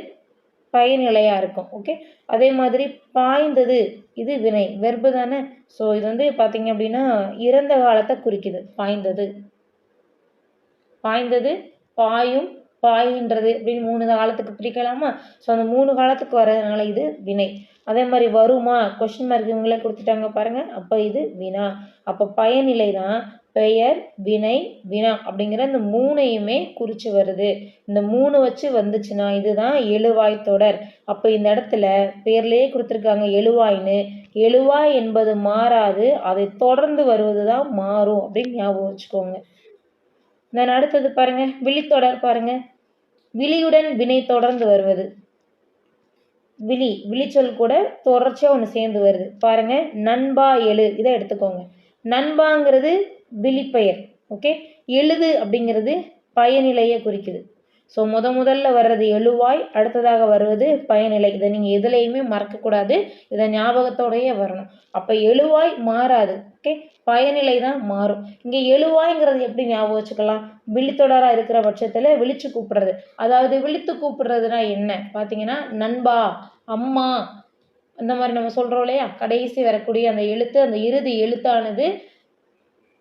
[SPEAKER 1] பயனிலையாக இருக்கும். ஓகே, அதே மாதிரி பாய்ந்தது இது வினை வெர்பு தானே. ஸோ இது பார்த்தீங்க அப்படின்னா இறந்த காலத்தை குறிக்குது. பாய்ந்தது, பாய்ந்தது, பாயும், பாயின்றது அப்படின்னு 3 காலத்துக்கு பிரிக்கலாமா? ஸோ அந்த 3 காலத்துக்கு வர்றதுனால இது வினை. அதே மாதிரி வருமா கொஸ்டின் மார்க் இவங்களே கொடுத்துட்டாங்க பாருங்கள். அப்போ இது வினா. அப்போ பயனிலை தான் பெயர், வினை, வினா அப்படிங்கிற இந்த 3ஐயுமே குறித்து வருது. இந்த 3 வச்சு வந்துச்சுன்னா இதுதான் எழுவாய் தொடர். அப்போ இந்த இடத்துல பேர்லேயே கொடுத்துருக்காங்க எழுவாய்னு. எழுவாய் என்பது மாறாது, அதை தொடர்ந்து வருவது தான் மாறும் அப்படின்னு ஞாபகம் வச்சுக்கோங்க. நான் அடுத்தது பாருங்க. விழித்தொடர் பாருங்க. விழியுடன் வினை தொடர்ந்து வருவது. விழிச்சொல் கூட தொடர்ச்சியாக ஒன்று சேர்ந்து வருது பாருங்க. நண்பா எழு, இதை எடுத்துக்கோங்க. நண்பாங்கிறது விழிப்பெயர். ஓகே, எழுது அப்படிங்கிறது பயனிலையை குறிக்குது. ஸோ முதல்ல வர்றது எழுவாய், அடுத்ததாக வருவது பயனிலை. இதை நீங்கள் எதுலையுமே மறக்கக்கூடாது. இதை ஞாபகத்தோடையே வரணும். அப்போ எழுவாய் மாறாது. ஓகே, பயனிலை தான் மாறும். இங்கே எழுவாய்ங்கிறது எப்படி ஞாபகம் வச்சுக்கலாம்? விழித்தொடராக இருக்கிற பட்சத்தில் விழிச்சு கூப்பிடுறது. அதாவது விழித்து கூப்பிடுறதுனா என்ன பார்த்தீங்கன்னா நண்பா, அம்மா இந்த மாதிரி நம்ம சொல்கிறோம் இல்லையா? கடைசி வரக்கூடிய அந்த எழுத்து, அந்த இறுதி எழுத்தானது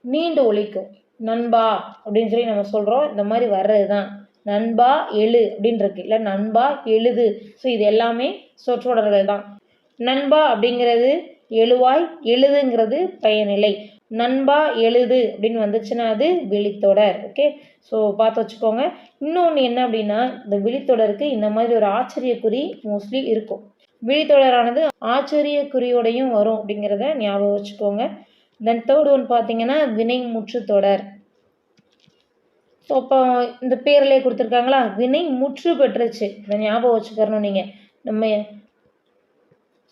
[SPEAKER 1] நீண்டு ஒலிக்கும். நண்பா அப்படின்னு சொல்லி நம்ம சொல்கிறோம். இந்த மாதிரி வர்றது தான் நண்பா எழு அப்படின்னு இருக்கு, இல்லை நண்பா எழுது. ஸோ இது எல்லாமே சொற்றொடர்கள் தான். நண்பா அப்படிங்கிறது எழுவாய் எழுதுங்கிறது பெயர்நிலை. நண்பா எழுது அப்படின்னு வந்துச்சுன்னா அது விழித்தொடர். ஓகே, ஸோ பார்த்து வச்சுக்கோங்க. இன்னொன்று என்ன அப்படின்னா, இந்த விழித்தொடருக்கு இந்த மாதிரி ஒரு ஆச்சரியக்குறி மோஸ்ட்லி இருக்கும். விழித்தொடரானது ஆச்சரியக்குறியோடையும் வரும் அப்படிங்கிறத ஞாபகம் வச்சுக்கோங்க. தென் தேர்ட் ஒன் பார்த்தீங்கன்னா வினை முற்று தொடர். ஸோ அப்போ இந்த பேர்லேயே கொடுத்துருக்காங்களா, வினை முற்று பெற்றுச்சு. இதை ஞாபகம் வச்சுக்கிறணும் நீங்கள்.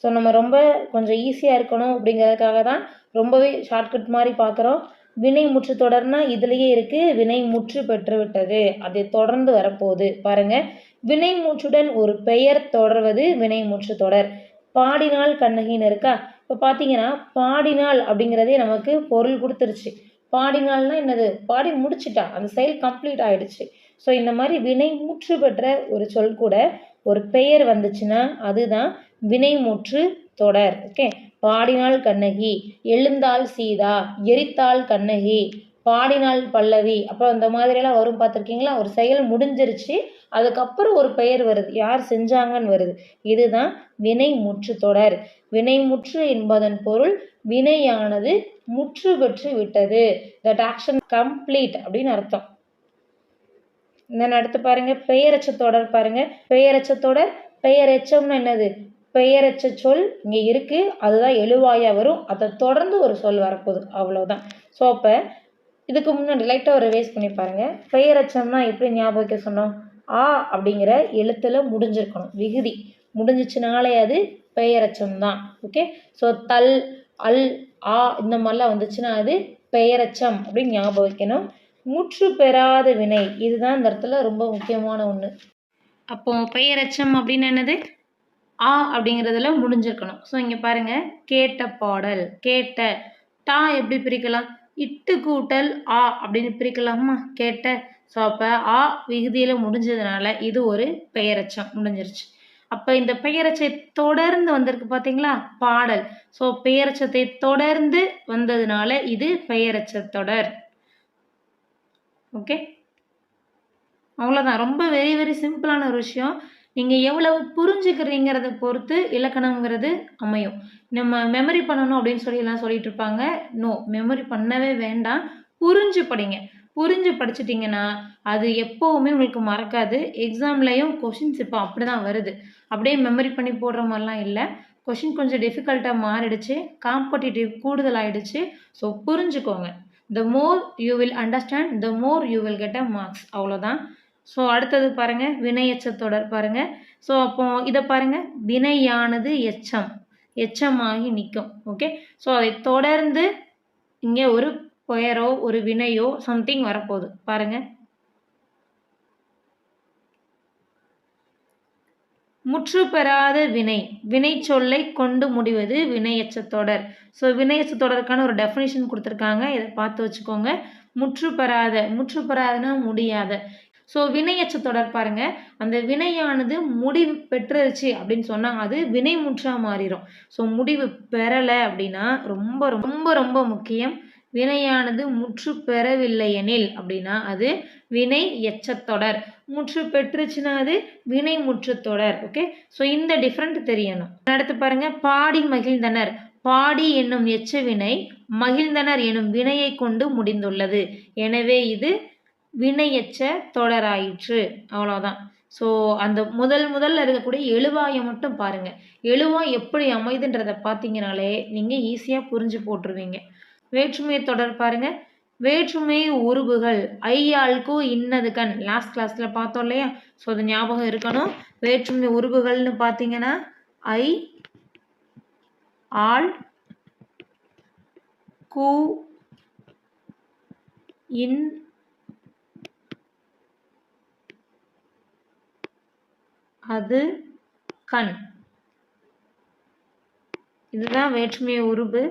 [SPEAKER 1] நம்ம ரொம்ப கொஞ்சம் ஈஸியாக இருக்கணும் அப்படிங்கிறதுக்காக தான் ரொம்பவே ஷார்ட்கட் மாதிரி பார்க்குறோம். வினை முற்று தொடர்னா இதுலேயே இருக்குது, வினை முற்று பெற்று விட்டது, அதை தொடர்ந்து வரப்போகுது. பாருங்கள், வினை முற்றுடன் ஒரு பெயர் தொடர்வது வினை முற்று தொடர். பாடினாள் கண்ணகின்னு இருக்கா. இப்போ பார்த்தீங்கன்னா பாடினாள் அப்படிங்கிறதே நமக்கு பொருள் கொடுத்துருச்சு. பாடினாள்னா என்னது, பாடி முடிச்சிட்டா, அந்த செயல் கம்ப்ளீட் ஆயிடுச்சு. ஸோ இந்த மாதிரி வினை முற்று பெற்ற ஒரு சொல் கூட ஒரு பெயர் வந்துச்சுன்னா அதுதான் வினை முற்று தொடர். ஓகே, பாடினாள் கண்ணகி, எழுந்தாள் சீதா, எரித்தாள் கண்ணகி, பாடினாள் பல்லவி. அப்புறம் இந்த மாதிரியெல்லாம் வரும் பார்த்துருக்கீங்களா. ஒரு செயல் முடிஞ்சிருச்சு, அதுக்கப்புறம் ஒரு பெயர் வருது, யார் செஞ்சாங்கன்னு வருது. இதுதான் வினை முற்று தொடர். வினை முற்று என்பதன் பொருள் வினையானது முற்று பெற்று விட்டது, தட் ஆக்ஷன் கம்ப்ளீட் அப்படின்னு அர்த்தம். இந்த அடுத்து பாருங்க, பெயரச்ச தொடர். பாருங்க, பெயரச்ச தொடர். பெயரெச்சம்னு என்னது, பெயரச்ச சொல் இங்கே இருக்கு, அதுதான் எழுவாயா வரும், அதை தொடர்ந்து ஒரு சொல் வரப்போகுது, அவ்வளோதான். ஸோ அப்போ இதுக்கு முன்னாடி லைட்டாக ஒரு ரிவைஸ் பண்ணி பாருங்க. பெயரச்சம்னா எப்படி ஞாபகம் வைக்க சொன்னோம், ஆ அப்படிங்கிற எழுத்துல முடிஞ்சிருக்கணும், விகுதி முடிஞ்சிச்சுனாலே அது பெயரச்சம் தான். ஓகே, ஸோ தல், அல், ஆ இந்த மாதிரிலாம் வந்துச்சுன்னா அது பெயரச்சம் அப்படின்னு ஞாபகம் வைக்கணும். முற்று பெறாத வினை, இதுதான் இந்த இடத்துல ரொம்ப முக்கியமான ஒன்று. அப்போ பெயரச்சம் அப்படின்னு என்னது, ஆ அப்படிங்கிறதுல முடிஞ்சிருக்கணும். ஸோ இங்கே பாருங்க, கேட்ட பாடல், கேட்ட, டா எப்படி பிரிக்கலாம், இட்டு கூட்டல் ஆ அப்படின்னு பிரிக்கலாமா, கேட்ட. ஸோ அப்போ ஆ விகுதியில் முடிஞ்சதுனால இது ஒரு பெயரச்சம் முடிஞ்சிருச்சு. அப்போ இந்த பெயரச்சை தொடர்ந்து வந்திருக்கு பார்த்தீங்களா, பாடல். ஸோ பெயரச்சத்தை தொடர்ந்து வந்ததுனால இது பெயரச்ச தொடர். ஓகே, அவ்வளோதான். ரொம்ப வெரி வெரி சிம்பிளான ஒரு விஷயம். நீங்கள் எவ்வளவு புரிஞ்சுக்கிறீங்கிறத பொறுத்து இலக்கணங்கிறது அமையும். நம்ம மெமரி பண்ணணும் அப்படின்னு எல்லாம் சொல்லிட்டு இருப்பாங்க. நோ, மெமரி பண்ணவே வேண்டாம், புரிஞ்சு படிங்க. புரிஞ்சு படிச்சிட்டிங்கன்னா அது எப்போவுமே உங்களுக்கு மறக்காது. எக்ஸாம்லேயும் கொஷின்ஸ் இப்போ அப்படி தான் வருது, அப்படியே மெமரி பண்ணி போடுற மாதிரிலாம் இல்லை. கொஷின் கொஞ்சம் டிஃபிகல்ட்டாக மாறிடுச்சு, காம்படிட்டிவ் கூடுதலாகிடுச்சு. ஸோ புரிஞ்சுக்கோங்க. the more you will understand, the more you will get a marks. அவ்வளோதான். ஸோ அடுத்தது பாருங்கள், வினையெச்ச தொடர் பாருங்கள். ஸோ அப்போ இதை பாருங்கள், வினையானது எச்சம், எச்சமாகி நிற்கும். ஓகே, ஸோ அதை தொடர்ந்து இங்கே ஒரு பெயரோ ஒரு வினையோ சம்திங் வரப்போகுது. பாருங்கள், முற்று பெறாத வினை, வினை சொல்லை கொண்டு முடிவது வினையெச்ச தொடர். ஸோ வினையெச்ச தொடருக்கான ஒரு டெஃபினிஷன் கொடுத்துருக்காங்க, இதை பார்த்து வச்சுக்கோங்க. முற்று பெறாத, முற்று பெறாதனா முடியாத. ஸோ வினையெச்ச தொடர் பாருங்க, அந்த வினையானது முடிவு பெற்றுருச்சு அப்படின்னு சொன்னால் அது வினை முற்றா மாறிடும். ஸோ முடிவு பெறலை அப்படின்னா ரொம்ப ரொம்ப ரொம்ப முக்கியம், வினையானது முற்று பெறவில்லை எனில் அப்படின்னா அது வினை எச்சத்தொடர். முற்று பெற்றுச்சுன்னா அது வினை முற்றுத்தொடர். ஓகே, ஸோ இந்த டிஃப்ரெண்ட் தெரியணும். அடுத்து பாருங்க, பாடி மகிழ்ந்தனர். பாடி என்னும் எச்ச வினை மகிழ்ந்தனர் எனும் வினையை கொண்டு முடிந்துள்ளது, எனவே இது வினையெச்ச தொடராயிற்று. அவ்வளோதான். ஸோ அந்த முதல்ல இருக்கக்கூடிய எழுவாயை மட்டும் பாருங்க, எழுவாய் எப்படி அமைதுன்றதை பார்த்தீங்கனாலே நீங்கள் ஈஸியாக புரிஞ்சு போட்டுருவீங்க. வேற்றுமை தொடர் பாருங்க, வேற்றுமை உருபுகள் ஐயாளுக்கு இன்னது கண், லாஸ்ட் கிளாஸில் பார்த்தோம் இல்லையா. ஸோ அது ஞாபகம் இருக்கணும். வேற்றுமை உருபுகள்னு பார்த்தீங்கன்னா ஐ, ஆள், கு, இன், அது, கண், இதுதான் வேற்றுமை உருபு.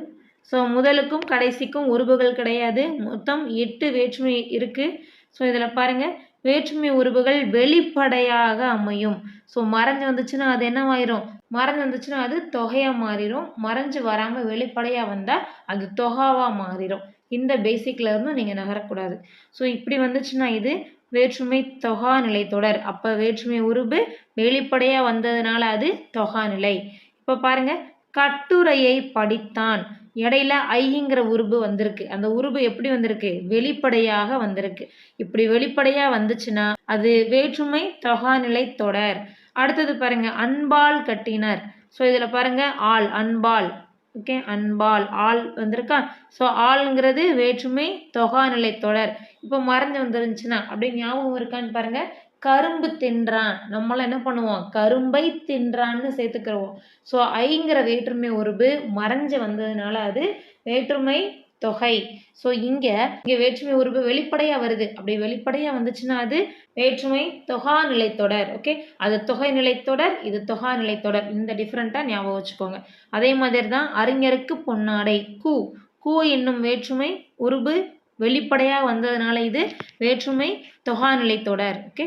[SPEAKER 1] ஸோ முதலுக்கும் கடைசிக்கும் உருபுகள் கிடையாது, மொத்தம் 8 வேற்றுமை இருக்குது. ஸோ இதில் பாருங்கள், வேற்றுமை உருபுகள் வெளிப்படையாக அமையும். ஸோ மறைஞ்சு வந்துச்சுன்னா அது என்னவாயிரும், மறைஞ்சு வந்துச்சுன்னா அது தொகையாக மாறிடும், மறைஞ்சு வராமல் வெளிப்படையாக வந்தால் அது தொகாவாக மாறிடும். இந்த பேசிக்கில் இருந்தும் நீங்கள் நகரக்கூடாது. ஸோ இப்படி வந்துச்சுன்னா இது வேற்றுமை தொகா நிலை தொடர். அப்போ வேற்றுமை உருபு வெளிப்படையாக வந்ததுனால அது தொகா நிலை. இப்போ பாருங்கள், கட்டுரையை படித்தான். இடையில ஐங்கிற உருபு வந்திருக்கு. அந்த உருபு எப்படி வந்திருக்கு? வெளிப்படையாக வந்திருக்கு. இப்படி வெளிப்படையா வந்துச்சுன்னா அது வேற்றுமை தொகாநிலை தொடர். அடுத்தது பாருங்க, அன்பால் கட்டினர். ஸோ இதில் பாருங்க, ஆள், அன்பால். ஓகே, அன்பால் ஆள் வந்திருக்கா. ஸோ ஆள்ங்கிறது வேற்றுமை தொகாநிலை தொடர். இப்போ மறைஞ்சு வந்துருந்துச்சுன்னா அப்படியே ஞாபகம் இருக்கான்னு பாருங்க. கரும்பு தின்றான். நம்மளாம் என்ன பண்ணுவோம்? கரும்பை தின்றான்னு சேர்த்துக்கிறோம். ஸோ ஐங்கிற வேற்றுமை உருபு மறைஞ்சு வந்ததுனால அது வேற்றுமை தொகை. ஸோ இங்கே வேற்றுமை உருபு வெளிப்படையாக வருது. அப்படி வெளிப்படையாக வந்துச்சுன்னா அது வேற்றுமை தொகா நிலைத்தொடர். ஓகே, அது தொகை நிலைத்தொடர், இது தொகா நிலைத்தொடர். இந்த டிஃப்ரெண்ட்டாக ஞாபகம் வச்சுக்கோங்க. அதே மாதிரி தான் அறிஞருக்கு பொன்னாடை. கூ கூ என்னும் வேற்றுமை உருபு வெளிப்படையாக வந்ததுனால இது வேற்றுமை தொகா நிலைத்தொடர். ஓகே,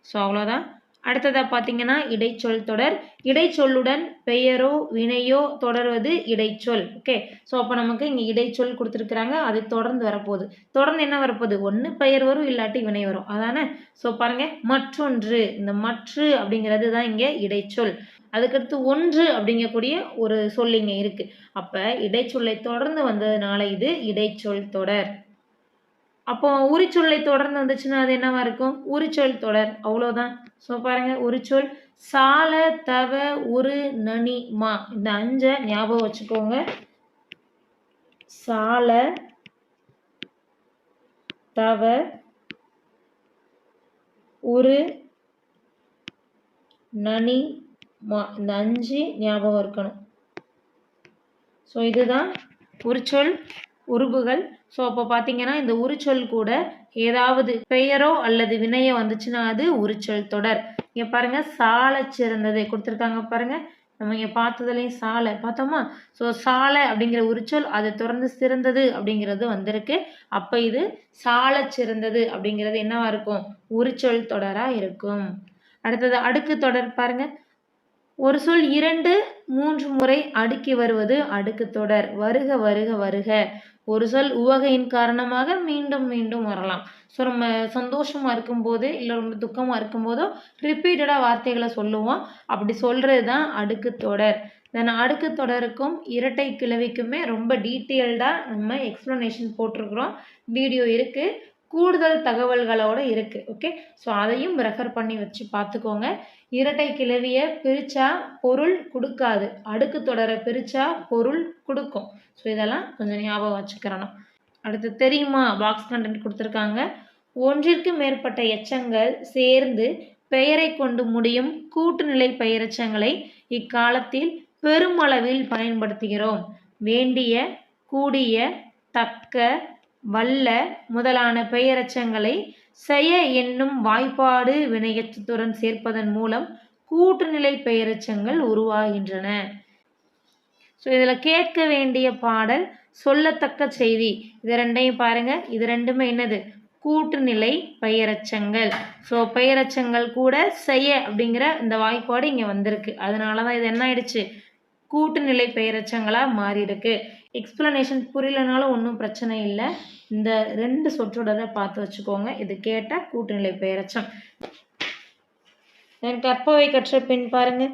[SPEAKER 1] ஸோ அவ்வளோதான். அடுத்ததாக பார்த்தீங்கன்னா இடைச்சொல் தொடர். இடைச்சொல்லுடன் பெயரோ வினையோ தொடர்வது இடைச்சொல். ஓகே, ஸோ அப்போ நமக்கு இங்கே இடைச்சொல் கொடுத்துருக்குறாங்க. அது தொடர்ந்து வரப்போகுது. தொடர்ந்து என்ன வரப்போகுது? ஒன்று பெயர் வரும், இல்லாட்டி வினை வரும். அதானே? ஸோ பாருங்க, மற்றொன்று. இந்த மற்று அப்படிங்கிறது தான் இங்கே இடைச்சொல். அதுக்கடுத்து ஒன்று அப்படிங்கக்கூடிய ஒரு சொல் இங்கே இருக்கு. அப்போ இடைச்சொல்லை தொடர்ந்து வந்ததுனால இது இடைச்சொல் தொடர். அப்போ உரிச்சொல்லை தொடர்ந்து வந்துச்சுன்னா அது என்னவா இருக்கும்? உரிச்சொல் தொடர். அவ்வளோதான். ஸோ பாருங்க, உரிச்சொல் சால தவ உரு நனி மா. இந்த 5 ஞாபகம் வச்சுக்கோங்க. சால தவ உரு நனி மா. இந்த 5 ஞாபகம் இருக்கணும். ஸோ இதுதான் உரிச்சொல் உருபுகள். ஸோ அப்போ பார்த்தீங்கன்னா இந்த உரிச்சொல் கூட ஏதாவது பெயரோ அல்லது வினையோ வந்துச்சுன்னா அது உரிச்சொல் தொடர். இங்கே பாருங்க, சாலை சிறந்தது கொடுத்துருக்காங்க பாருங்க. நம்ம இங்கே பார்த்ததுலேயும் சாலை பார்த்தோமா. ஸோ சாலை அப்படிங்கிற உரிச்சொல், அதை தொடர்ந்து சிறந்தது அப்படிங்கிறது வந்திருக்கு. அப்போ இது சாலை சிறந்தது அப்படிங்கிறது என்னவா இருக்கும்? உரிச்சொல் தொடராக இருக்கும். அடுத்தது அடுக்கு தொடர் பாருங்க. ஒரு சொல் 2, 3 முறை அடுக்கி வருவது அடுக்கு தொடர். வருக வருக வருக. ஒரு சொல் உவகையின் காரணமாக மீண்டும் மீண்டும் வரலாம். ஸோ நம்ம சந்தோஷமாக இருக்கும்போது இல்லை ரொம்ப துக்கமாக இருக்கும்போதோ ரிப்பீட்டடாக வார்த்தைகளை சொல்லுவோம். அப்படி சொல்கிறது தான் அடுக்கு தொடர். தென் அடுக்கு தொடருக்கும் இரட்டை கிளவிக்குமே ரொம்ப டீட்டெயில்டாக நம்ம எக்ஸ்ப்ளனேஷன் போட்டிருக்கிறோம். வீடியோ இருக்குது, கூடுதல் தகவல்களோடு இருக்குது. ஓகே, ஸோ அதையும் ரெஃபர் பண்ணி வச்சு பார்த்துக்கோங்க. இரட்டை கிளவியை பிரித்தா பொருள் கொடுக்காது, அடுக்கு தொடரை பிரித்தா பொருள் கொடுக்கும். ஸோ இதெல்லாம் கொஞ்சம் ஞாபகம் வச்சுக்கிறணும். அடுத்து தெரியுமா பாக்ஸ் கண்டென்ட் கொடுத்துருக்காங்க. ஒன்றிற்கு மேற்பட்ட எச்சங்கள் சேர்ந்து பெயரை கொண்டு முடியும் கூட்டுநிலை பெயரெச்சங்களை இக்காலத்தில் பெருமளவில் பயன்படுத்துகிறோம். வேண்டிய, கூடிய, தக்க, வல்ல முதலான பெயரெச்சங்களை செய்ய என்னும் வாய்ப்பாடு வினையெச்சத்துடன் சேர்ப்பதன் மூலம் கூட்டுநிலை பெயரெச்சங்கள் உருவாகின்றன. ஸோ இதில் கேட்க வேண்டிய பாடல் சொல்லத்தக்க செய்தி. இது ரெண்டையும் பாருங்க. இது ரெண்டுமே என்னது? கூட்டுநிலை பெயரெச்சங்கள். ஸோ பெயரெச்சங்கள் கூட செய்ய அப்படிங்கிற இந்த வாய்ப்பாடு இங்கே வந்திருக்கு. அதனால தான் இது என்ன ஆயிடுச்சு? கூட்டுநிலை பெயரெச்சங்களாக மாறி இருக்கு. எக்ஸ்பிளனேஷன் புரியலனாலும் ஒன்றும் பிரச்சனை இல்லை. இந்த 2 சொற்றொடரை பார்த்து வச்சுக்கோங்க. இது கேட்டால் கூட்டுநிலை பெயரெச்சம். கற்பவை கற்ற பின் பாருங்க,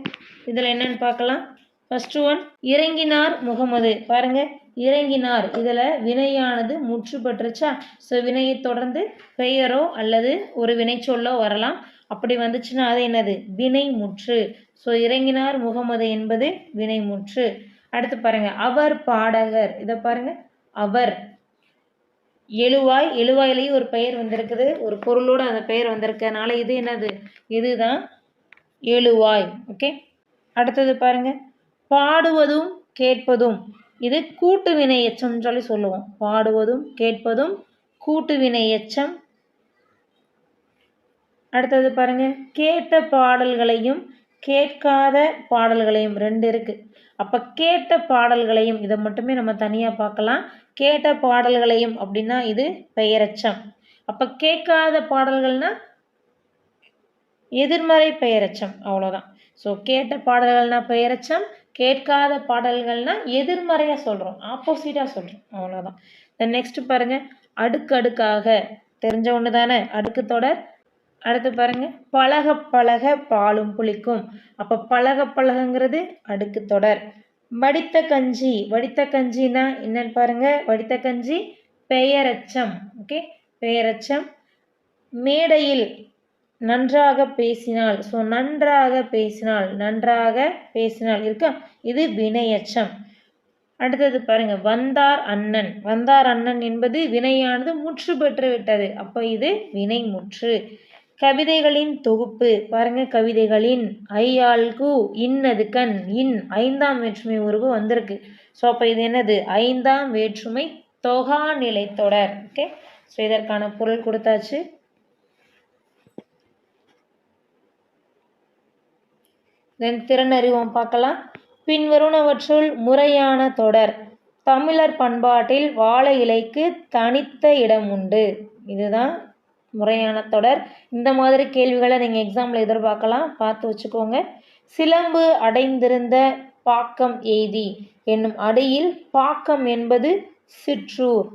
[SPEAKER 1] இதில் என்னன்னு பார்க்கலாம். ஃபர்ஸ்ட் ஒன், இறங்கினார் முகமது. பாருங்க, இறங்கினார் இதில் வினையானது முற்று பெற்றுச்சா. ஸோ வினையை தொடர்ந்து பெயரோ அல்லது ஒரு வினை சொல்லோ வரலாம். அப்படி வந்துச்சுன்னா அது என்னது? வினை முற்று. ஸோ இறங்கினார் முகமது என்பது வினை முற்று. அடுத்து பாருங்க, அவர் பாடகர். இதை பாருங்க, அவர் எழுவாய், எழுவாயிலேயும் ஒரு பெயர் வந்திருக்குது, ஒரு பொருளோடு அந்த பெயர் வந்திருக்கனால இது என்னது? இதுதான் எழுவாய். ஓகே, அடுத்தது பாருங்க, பாடுவதும் கேட்பதும். இது கூட்டு வினை எச்சம் சொல்லி சொல்லுவோம். பாடுவதும் கேட்பதும் கூட்டு வினை எச்சம். அடுத்தது பாருங்க, கேட்ட பாடல்களையும் கேட்காத பாடல்களையும் 2 இருக்கு. அப்போ கேட்ட பாடல்களையும் இதை மட்டுமே நம்ம தனியாக பார்க்கலாம். கேட்ட பாடல்களையும் அப்படின்னா இது பெயரெச்சம். அப்போ கேட்காத பாடல்கள்னா எதிர்மறை பெயரெச்சம். அவ்வளோதான். ஸோ கேட்ட பாடல்கள்னா பெயரெச்சம், கேட்காத பாடல்கள்னா எதிர்மறையாக சொல்கிறோம், ஆப்போசிட்டாக சொல்கிறோம். அவ்வளோதான். நெக்ஸ்ட் பாருங்க, அடுக்கடுக்காக. தெரிஞ்ச ஒன்று தானே அடுக்கு தொடர். அடுத்து பாருங்க, பழக பழக பாலும் புளிக்கும். அப்போ பழக பழகுங்கிறது அடுக்கு தொடர். வடித்த கஞ்சி, வடித்த கஞ்சினா என்னன்னு பாருங்கள். வடித்த கஞ்சி பெயரெச்சம். ஓகே, பெயரெச்சம். மேடையில் நன்றாக பேசினால், ஸோ நன்றாக பேசினால், நன்றாக பேசினால் இருக்கா, இது வினையச்சம். அடுத்தது பாருங்க, வந்தார் அண்ணன். வந்தார் அண்ணன் என்பது வினையானது முற்று பெற்று விட்டது, அப்போ இது வினை முற்று. கவிதைகளின் தொகுப்பு பாருங்க, கவிதைகளின் ஐயாள்கு இன்னது கண் இன் ஐந்தாம் வேற்றுமை உருவு வந்திருக்கு. ஸோ அப்போ இது என்னது, ஐந்தாம் வேற்றுமை தொகா நிலைத்தொடர். ஓகே, ஸோ இதற்கான பொருள் கொடுத்தாச்சு. தென் திறனறிவோம் பார்க்கலாம். பின்வருவனவற்றுள் முறையான தொடர். தமிழர் பண்பாட்டில் வாழை இலைக்கு தனித்த இடம் உண்டு. இதுதான் முறையான தொடர். இந்த மாதிரி கேள்விகளை நீங்கள் எக்ஸாமில் எதிர்பார்க்கலாம், பார்த்து வச்சுக்கோங்க. சிலம்பு அடைந்திருந்த பாக்கம் எய்தி என்னும் அடியில் பாக்கம் என்பது சிற்றூர்.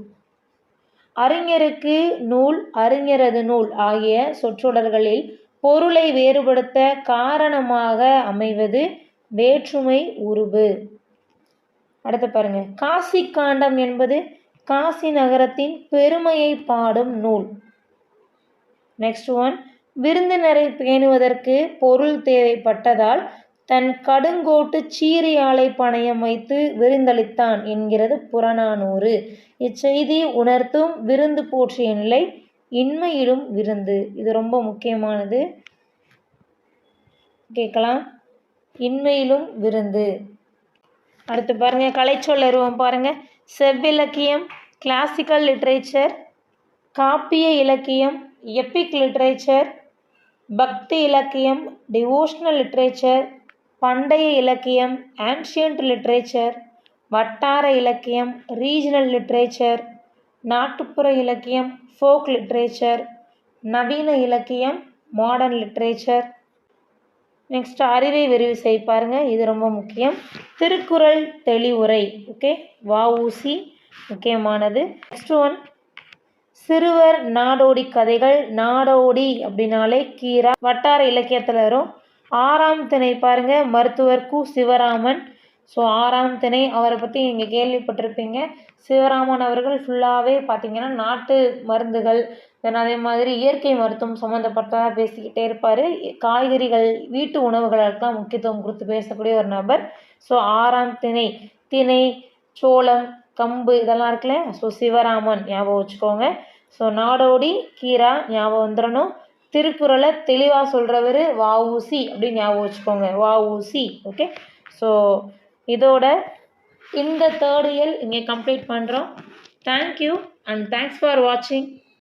[SPEAKER 1] அறிஞருக்கு நூல், அறிஞரது நூல் ஆகிய சொற்றொடர்களில் பொருளை வேறுபடுத்த காரணமாக அமைவது வேற்றுமை உருபு. அடுத்து பாருங்க, காசி காண்டம் என்பது காசி நகரத்தின் பெருமையை பாடும் நூல். நெக்ஸ்ட் ஒன், விருந்தினரை பேணுவதற்கு பொருள் தேவைப்பட்டதால் தன் கடுங்கோட்டு சீரியாலை பணயம் வைத்து விருந்தளித்தான் என்கிறது புறநானூறு. இச்செய்தி உணர்த்தும் விருந்து போற்றிய நிலை இன்மையிலும் விருந்து. இது ரொம்ப முக்கியமானது, கேட்கலாம். இன்மையிலும் விருந்து. அடுத்து பாருங்க, கலைச்சொல் அறிவோம் பாருங்க. செவ்விலக்கியம், கிளாசிக்கல் லிட்ரேச்சர், காப்பிய இலக்கியம், எப்பிக் லிட்ரேச்சர், பக்தி இலக்கியம், டிவோஷனல் லிட்ரேச்சர், பண்டைய இலக்கியம், ஆன்ஷியன்ட் லிட்ரேச்சர், வட்டார இலக்கியம், ரீஜனல் லிட்ரேச்சர், நாட்டுப்புற இலக்கியம், ஃபோக் லிட்ரேச்சர், நவீன இலக்கியம், மாடர்ன் லிட்ரேச்சர். நெக்ஸ்ட் அறிவை விரிவு செய் பாருங்க, இது ரொம்ப முக்கியம். திருக்குறள் தெளிவுரை. ஓகே, வஉசி முக்கியமானது. நெக்ஸ்ட் ஒன், சிறுவர் நாடோடி கதைகள். நாடோடி அப்படின்னாலே கீரா, வட்டார இலக்கியத்தில் வரும். 6ஆம் திணை பாருங்க, மருத்துவர் கு சிவராமன். ஸோ 6ஆம் திணை அவரை பற்றி நீங்கள் கேள்விப்பட்டிருப்பீங்க. சிவராமன் அவர்கள் ஃபுல்லாகவே பார்த்தீங்கன்னா நாட்டு மருந்துகள், தென் அதே மாதிரி இயற்கை மருத்துவம் சம்மந்தப்பட்டதாக பேசிக்கிட்டே இருப்பார். காய்கறிகள், வீட்டு உணவுகளுக்கெல்லாம் முக்கியத்துவம் கொடுத்து பேசக்கூடிய ஒரு நபர். ஸோ 6ஆம் திணை, திணை, சோளம், கம்பு இதெல்லாம் இருக்குல்ல, ஸோ சிவராமன் ஞாபகம் வச்சுக்கோங்க. ஸோ நாடோடி கீரா ஞாபகம் வந்துடணும். திருக்குறளை தெளிவாக சொல்கிறவர் வஉசி அப்படின்னு ஞாபகம் வச்சுக்கோங்க, வஉசி. ஓகே, ஸோ இதோட இந்த 3rd இயர் இங்கே கம்ப்ளீட் பண்ணுறோம். தேங்க்யூ அண்ட் தேங்க்ஸ் ஃபார் வாட்சிங்.